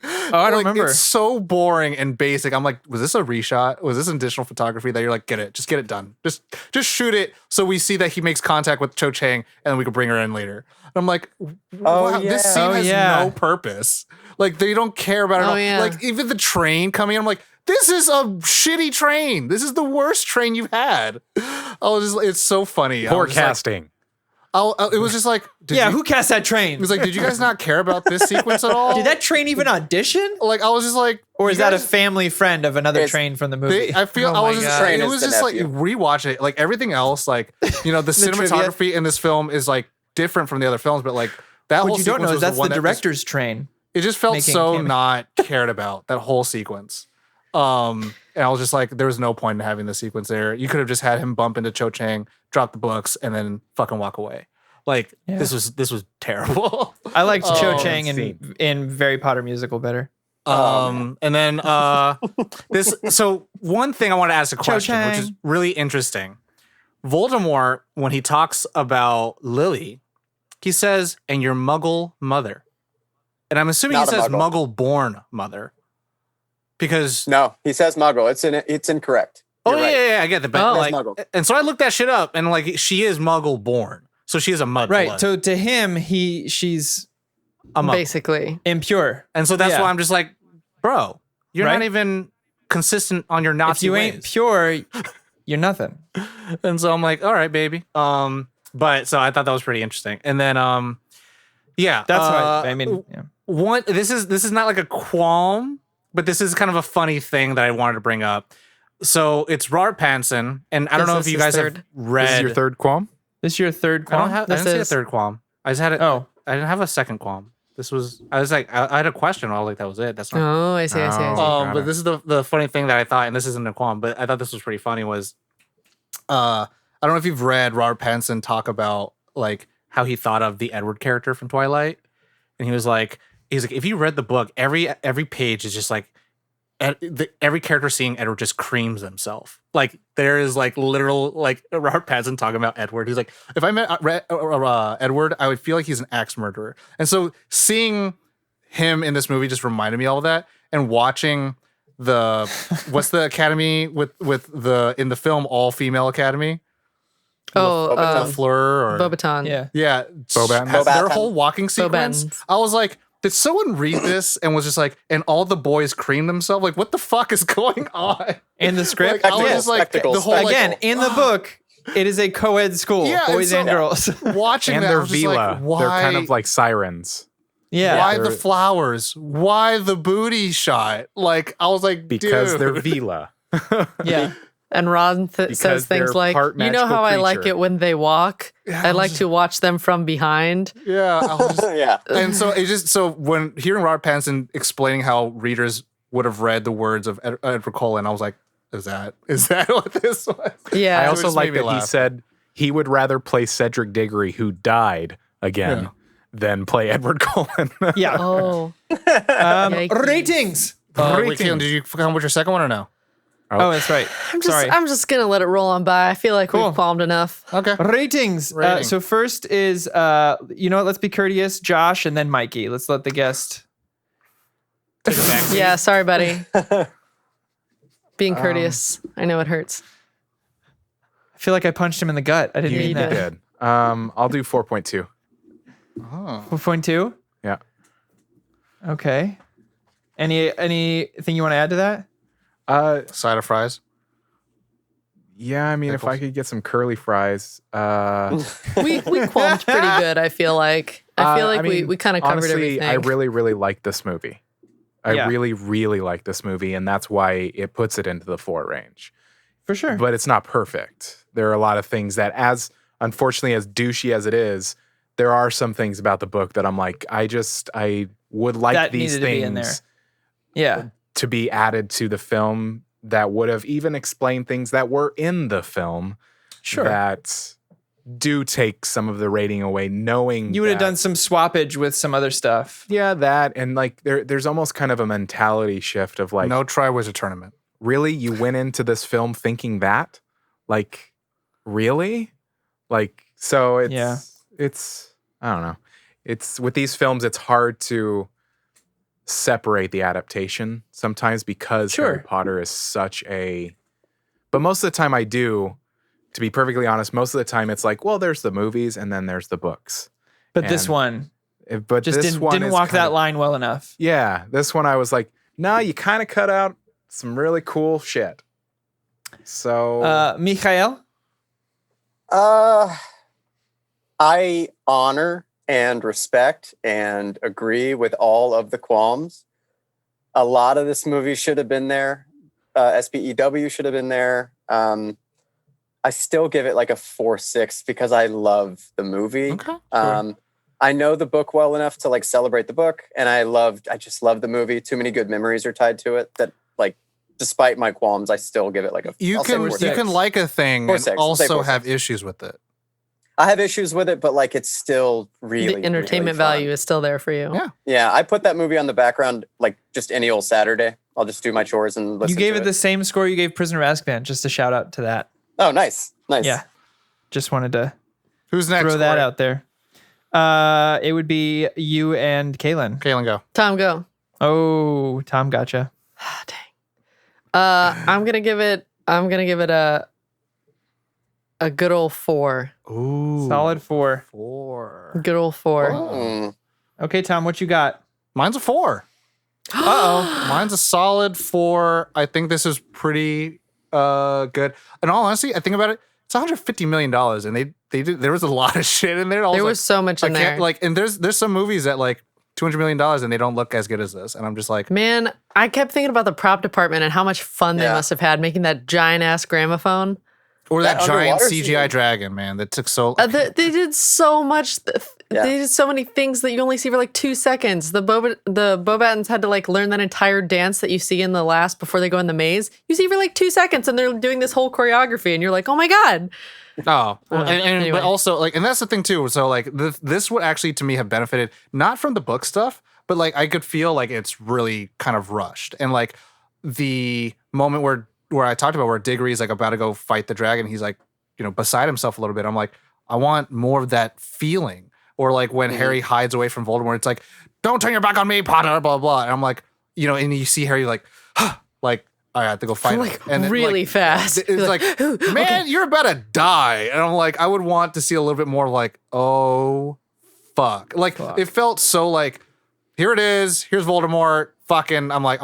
Oh, I don't remember. It's so boring and basic. I'm like, was this a reshot? Was this additional photography that you're like, just get it done. Just shoot it so we see that he makes contact with Cho Chang and then we can bring her in later. And I'm like, wow, this scene has no purpose. Like they don't care about it at all. Yeah. Like even the train coming in, I'm like, this is a shitty train. This is the worst train you've had. It's so funny. Poor casting. It was just like, who cast that train? It was like, did you guys not care about this sequence at all? Did that train even audition? Like, I was just like, or is that a family friend of another train from the movie? I feel Oh I was my just, God. it was just like rewatch it. Like everything else, like the cinematography in this film is like different from the other films, but like that whole what you don't know sequence is was that's one the that director's train. It just felt making so cameo. not cared about, that whole sequence. And I was just like, there was no point in having the sequence there. You could have just had him bump into Cho Chang, drop the books, and then fucking walk away. Like this was terrible. I liked Cho Chang in Harry Potter musical better. And then this. So one thing I want to ask a question, Cho-chang. which is really interesting. Voldemort, when he talks about Lily, he says, "And your Muggle mother," and I'm assuming Not he a says Muggle. Muggle-born mother, because No, he says Muggle. It's incorrect. oh You're right. yeah, I get that. But Oh. like, That's Muggle. and so I looked that shit up, and like she is Muggle-born, so she is a mud Right. blood, So to him, she's a Muggle. Basically. impure. And so that's Yeah. why I'm just like, bro, you're Right? not even consistent on your If Nazi you ways. ain't pure, you're nothing. And so I'm like, all right, baby. But so I thought that was pretty interesting. And then yeah. That's what I mean. Yeah. One this is not like a qualm, but this is kind of a funny thing that I wanted to bring up. So it's Robert Pattinson, and I don't know if This you is guys have third. read. This is your third qualm? This is your third I qualm? don't have. I This didn't say a is- third qualm. I just had it. Oh. I didn't have a second qualm. This was. I was like, I had a question. I was like, that was it. That's not. Oh, I see. Oh. Got But it. this is the funny thing that I thought, and this isn't a qualm, but I thought this was pretty funny. Was I don't know if you've read Robert Pattinson talk about like how he thought of the Edward character from Twilight, and he's like, if you read the book, every page is just like every character seeing Edward just creams himself. Like there is like literal like Robert Pattinson talking about Edward. He's like, if I met Edward, I would feel like he's an axe murderer. And so seeing him in this movie just reminded me of all of that. And watching the what's the academy with the in the film all female academy? Oh, Fleur or Bobaton. Yeah. Bobaton. their whole walking sequence. Bobatons. I was like, did someone read this and was just like, and all the boys cream themselves? Like, what the fuck is going on? In the script? Like, I was just like, Spectacles. the whole like, Again, in the book, it is a co-ed school, Yeah, boys and and so- girls. watching And that, I they're was just Vila. like, why? They're kind of like sirens. Yeah. why the They're- flowers? Why the booty shot? Like, I was like, Because dude. they're Vila. Yeah. And Ron says things they're like, part you know how magical I like creature." it when they walk? Yeah, I I like was to watch them from behind. Yeah, I was just, yeah. and so it just so when hearing Robert Pattinson explaining how readers would have read the words of Edward Cullen, I was like, is that what this was? Yeah. I it also just like made me that he laugh. said he would rather play Cedric Diggory, who died again, Yeah. than play Edward Cullen. Yeah. Oh. Yikes. Ratings. Wait, Caitlin, did you come with your second one or no? Oh, that's right. Sorry. I'm just gonna let it roll on by. I feel like Cool. we've qualmed enough. Okay. Ratings. Rating. So first is, you know what? Let's be courteous. Josh and then Mikey. Let's let the guest. Yeah, sorry, buddy. Being courteous. I know it hurts. I feel like I punched him in the gut. I didn't You mean that. did. I'll do 4.2. 4.2. Yeah. Okay. Anything you want to add to that? Side of fries. Yeah, I mean, if I could get some curly fries. We qualmed pretty good, I feel like. I feel like we kind of covered honestly, everything. I really, really like this movie. I Yeah. really, really like this movie, and that's why it puts it into the 4 range. For sure. But it's not perfect. There are a lot of things that, unfortunately, as douchey as it is, there are some things about the book that I'm like, I would like That these needed to be in things yeah. to be added to the film that would have even explained things that were in the film Sure. that do take some of the rating away, knowing You would have that- done some swappage with some other stuff. Yeah, that, and like there's almost kind of a mentality shift of like No Triwizard Tournament. really? You went into this film thinking that? Like, really? Like, so it's, I don't know. It's, with these films, it's hard to separate the adaptation sometimes because Harry Potter is such a, but most of the time I do, to be perfectly honest, most of the time it's like, well, there's the movies and then there's the books. But this one just didn't walk that line well enough. Yeah. This one I was like, no, you kind of cut out some really cool shit. So Mikhail? I honor and respect and agree with all of the qualms. A lot of this movie should have been there. SPEW should have been there. I still give it like a 4.6 because I love the movie. Okay. I know the book well enough to like celebrate the book, and I just love the movie. Too many good memories are tied to it that, like, despite my qualms, I still give it like a. You can like a thing and also have issues with it. I have issues with it, but like it's still really the entertainment really value is still there for you. Yeah. I put that movie on the background like just any old Saturday. I'll just do my chores and listen. You gave to it the same score you gave Prisoner of Azkaban. Just a shout out to that. Oh, nice. Yeah, just wanted to. Who's next? Throw that out there. It would be you and Kaylin. Kaylin, go. Tom, go. Oh, Tom, gotcha. Dang. I'm gonna give it a good old 4. Ooh, solid 4. 4. Good old 4. Oh. Okay, Tom, what you got? Mine's a 4. Mine's a solid 4. I think this is pretty good. In all honesty, I think about it. It's $150 million, and they did. There was a lot of shit in there. There was so much in there. Like, and there's some movies that like $200 million and they don't look as good as this, and I'm just like, man, I kept thinking about the prop department and how much fun they must have had making that giant ass gramophone. Or that giant CGI dragon, man, that took so. They did so much. They did so many things that you only see for like 2 seconds. The Bobatons had to like learn that entire dance that you see in the last before they go in the maze. You see for like 2 seconds, and they're doing this whole choreography, and you're like, oh my god. Oh, anyway. But also like, and that's the thing too. So like, this would actually to me have benefited not from the book stuff, but like I could feel like it's really kind of rushed, and like the moment where I talked about where Diggory is like about to go fight the dragon, he's like, beside himself a little bit. I'm like, I want more of that feeling. Or like when Harry hides away from Voldemort, it's like, don't turn your back on me, Potter, blah, blah. And I'm like, and you see Harry like, like, I have to go fight him. And really like, fast. It's like, man, you're about to die. And I'm like, I would want to see a little bit more like, oh, fuck. Like, it felt so like, here it is. Here's Voldemort. Fucking, I'm like,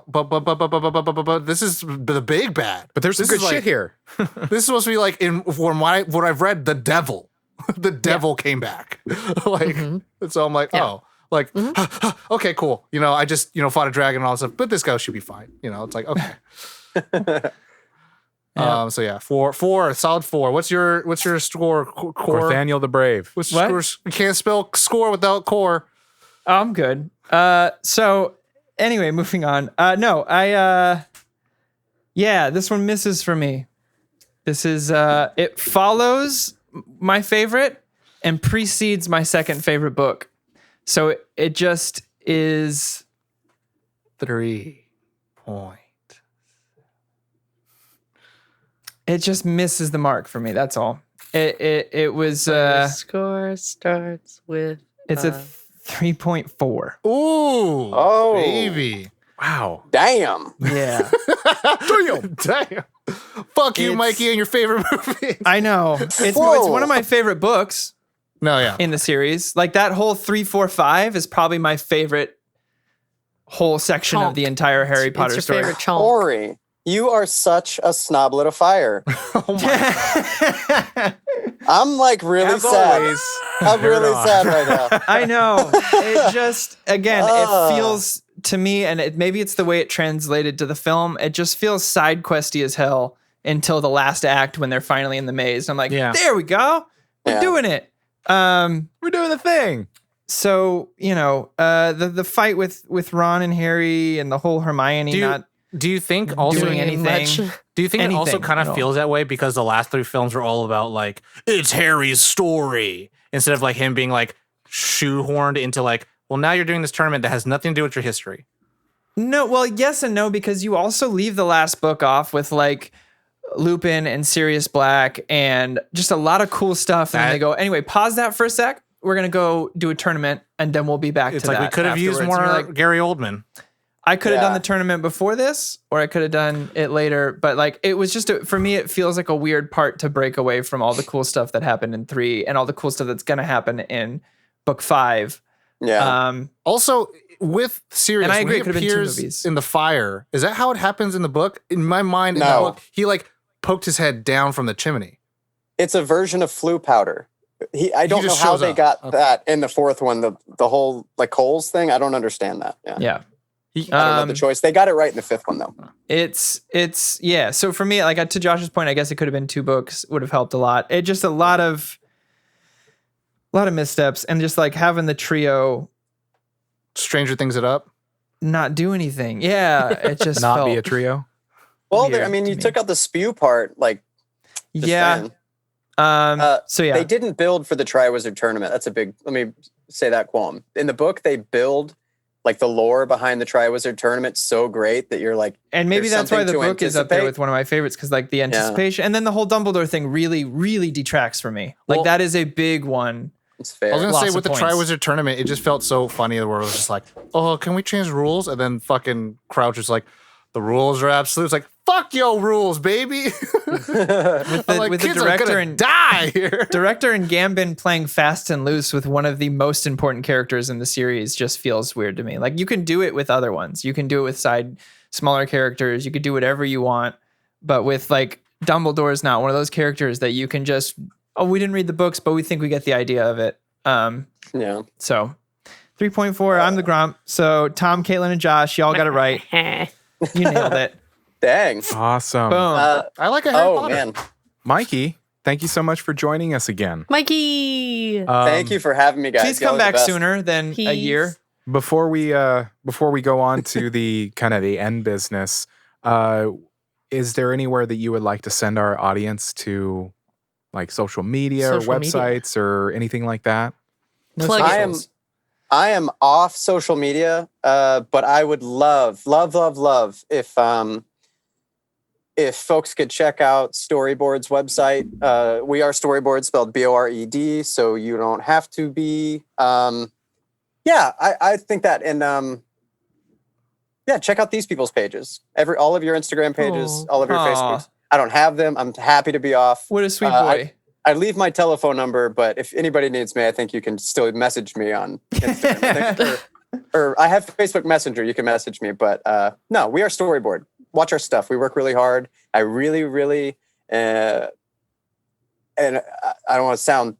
but this is the big bad. But there's some good shit here. This is supposed to be like from what I've read, the devil. The devil came back. Like, so I'm like, okay, cool. I just, fought a dragon and all that stuff, but this guy should be fine. It's like, okay. So yeah, 4, solid 4. What's your score? Core? Nathaniel the Brave. What's your score? You can't spell score without core. I'm good. So anyway, moving on. This one misses for me. This is, it follows my favorite and precedes my second favorite book. So it just is 3 point. It just misses the mark for me. That's all. It was score starts with it's a 3.4. Ooh. Oh, baby. Wow. Damn. Yeah. Damn. Fuck you, Mikey, and your favorite movie. I know. It's one of my favorite books. No, yeah. In the series. Like that whole 3, 4, 5 is probably my favorite whole section of the entire Harry Potter your story. Favorite chunk. Ori, you are such a Snoblet of Fire. Oh my God. I'm like really sad. Always, I'm really sad right now. I know. It just, again, it feels to me, and maybe it's the way it translated to the film, it just feels side questy as hell until the last act when they're finally in the maze. I'm like, there we go. We're doing it. We're doing the thing. So, the fight with Ron and Harry and the whole Hermione do you think also doing anything? Do you think it also kind of feels that way because the last 3 films were all about like it's Harry's story instead of like him being like shoehorned into like, well, now you're doing this tournament that has nothing to do with your history. No, well, yes and no, because you also leave the last book off with like Lupin and Sirius Black and just a lot of cool stuff. And then they go, anyway, pause that for a sec. We're going to go do a tournament and then we'll be back to that. It's like we could have used more like, Gary Oldman. I could have done the tournament before this, or I could have done it later. But like, it was just, for me, it feels like a weird part to break away from all the cool stuff that happened in 3 and all the cool stuff that's going to happen in book 5. Yeah. Also, with Sirius, and I agree, when he it could have been 2 appears movies. in the fire, is that how it happens in the book? In my mind, in the book, he like poked his head down from the chimney. It's a version of flu powder. I don't know how they got that in the 4th one. The whole like Coles thing. I don't understand that. Yeah. I don't know the choice. They got it right in the 5th one though. It's yeah. So for me, like to Josh's point, I guess it could have been 2 books, would have helped a lot. It just a lot of missteps and just like having the trio Stranger Things it up, not do anything. Yeah, it just not be a trio. Well, I mean, you took out the spew part, like yeah. So yeah, they didn't build for the Triwizard Tournament. That's a big. Let me say that qualm. In the book, they build like the lore behind the Triwizard Tournament so great that you're like, and maybe that's why the book is up there with one of my favorites because like the anticipation and then the whole Dumbledore thing really, really detracts for me. Like that is a big one. It's fair. I was gonna say with the Triwizard Tournament, it just felt so funny where it was just like, oh, can we change rules? And then fucking Crouch is like, the rules are absolute. It's like, fuck your rules, baby. with the director and die here. Director and Gambin playing fast and loose with one of the most important characters in the series just feels weird to me. Like you can do it with other ones. You can do it with smaller characters. You could do whatever you want. But with like Dumbledore is not one of those characters that you can just, oh, we didn't read the books, but we think we get the idea of it. Yeah. So 3.4, I'm the Grump. So Tom, Caitlin, and Josh, y'all got it right. You nailed it. Dang. Awesome. Boom. I like a Harry Potter. Man. Mikey, thank you so much for joining us again. Mikey. Thank you for having me, guys. Please come back sooner than a year. Before we go on to the kind of the end business, is there anywhere that you would like to send our audience to, like social media or websites or anything like that? I am off social media, but I would love if folks could check out Storyboard's website. We are Storyboard, spelled BORED, so you don't have to be. I think that, and check out these people's pages. All of your Instagram pages, all of your Facebooks. I don't have them. I'm happy to be off. What a sweet boy. I leave my telephone number, but if anybody needs me, I think you can still message me on Instagram. or I have Facebook Messenger. You can message me. But no, we are Storyboard. Watch our stuff. We work really hard. I really, really, and I don't want to sound,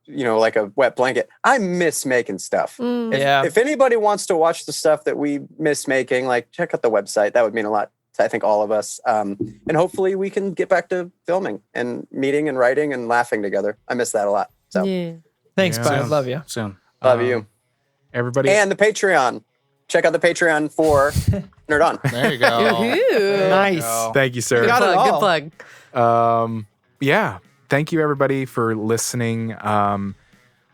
like a wet blanket. I miss making stuff. If anybody wants to watch the stuff that we miss making, like check out the website. That would mean a lot. I think all of us, and hopefully we can get back to filming and meeting and writing and laughing together. I miss that a lot. So thanks, bud. Love you. Soon. Love you, everybody, and the Patreon. Check out the Patreon for Nerd On. There you go. Nice. Thank you, sir. Good plug. Thank you everybody for listening.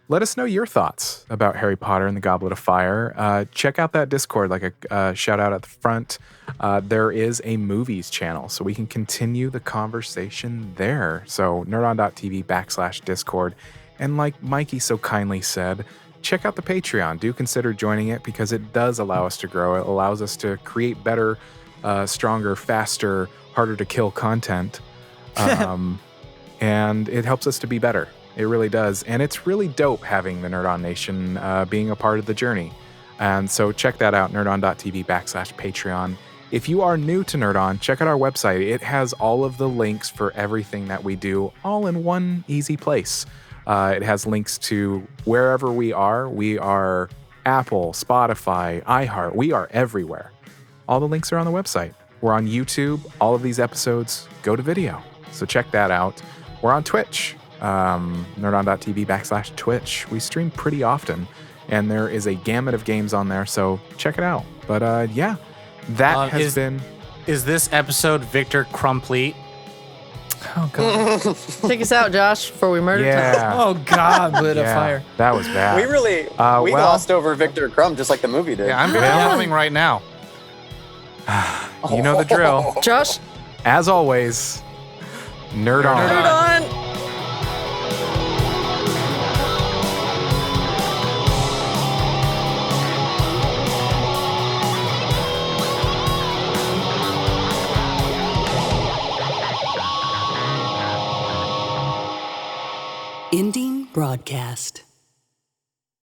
Let us know your thoughts about Harry Potter and the Goblet of Fire. Check out that Discord, like a shout out at the front. There is a movies channel, so we can continue the conversation there. So nerdon.tv/Discord. And like Mikey so kindly said, check out the Patreon. Do consider joining it because it does allow us to grow. It allows us to create better, stronger, faster, harder to kill content. And it helps us to be better. It really does. And it's really dope having the Nerd On Nation being a part of the journey. And so check that out, nerdon.tv/Patreon. If you are new to Nerd On, check out our website. It has all of the links for everything that we do all in one easy place. It has links to wherever we are. We are Apple, Spotify, iHeart. We are everywhere. All the links are on the website. We're on YouTube. All of these episodes go to video. So check that out. We're on Twitch. nerdon.tv/Twitch. We stream pretty often, and there is a gamut of games on there, so check it out. But that has been. Is this episode Victor Crumplete? Oh god! Take us out, Josh, before we murder. Yeah. Oh god! Lit a fire. That was bad. We glossed over Victor Crumb just like the movie did. Yeah, I'm filming right now. You know the drill. Josh. As always, nerd on. Nerd on. Ending broadcast.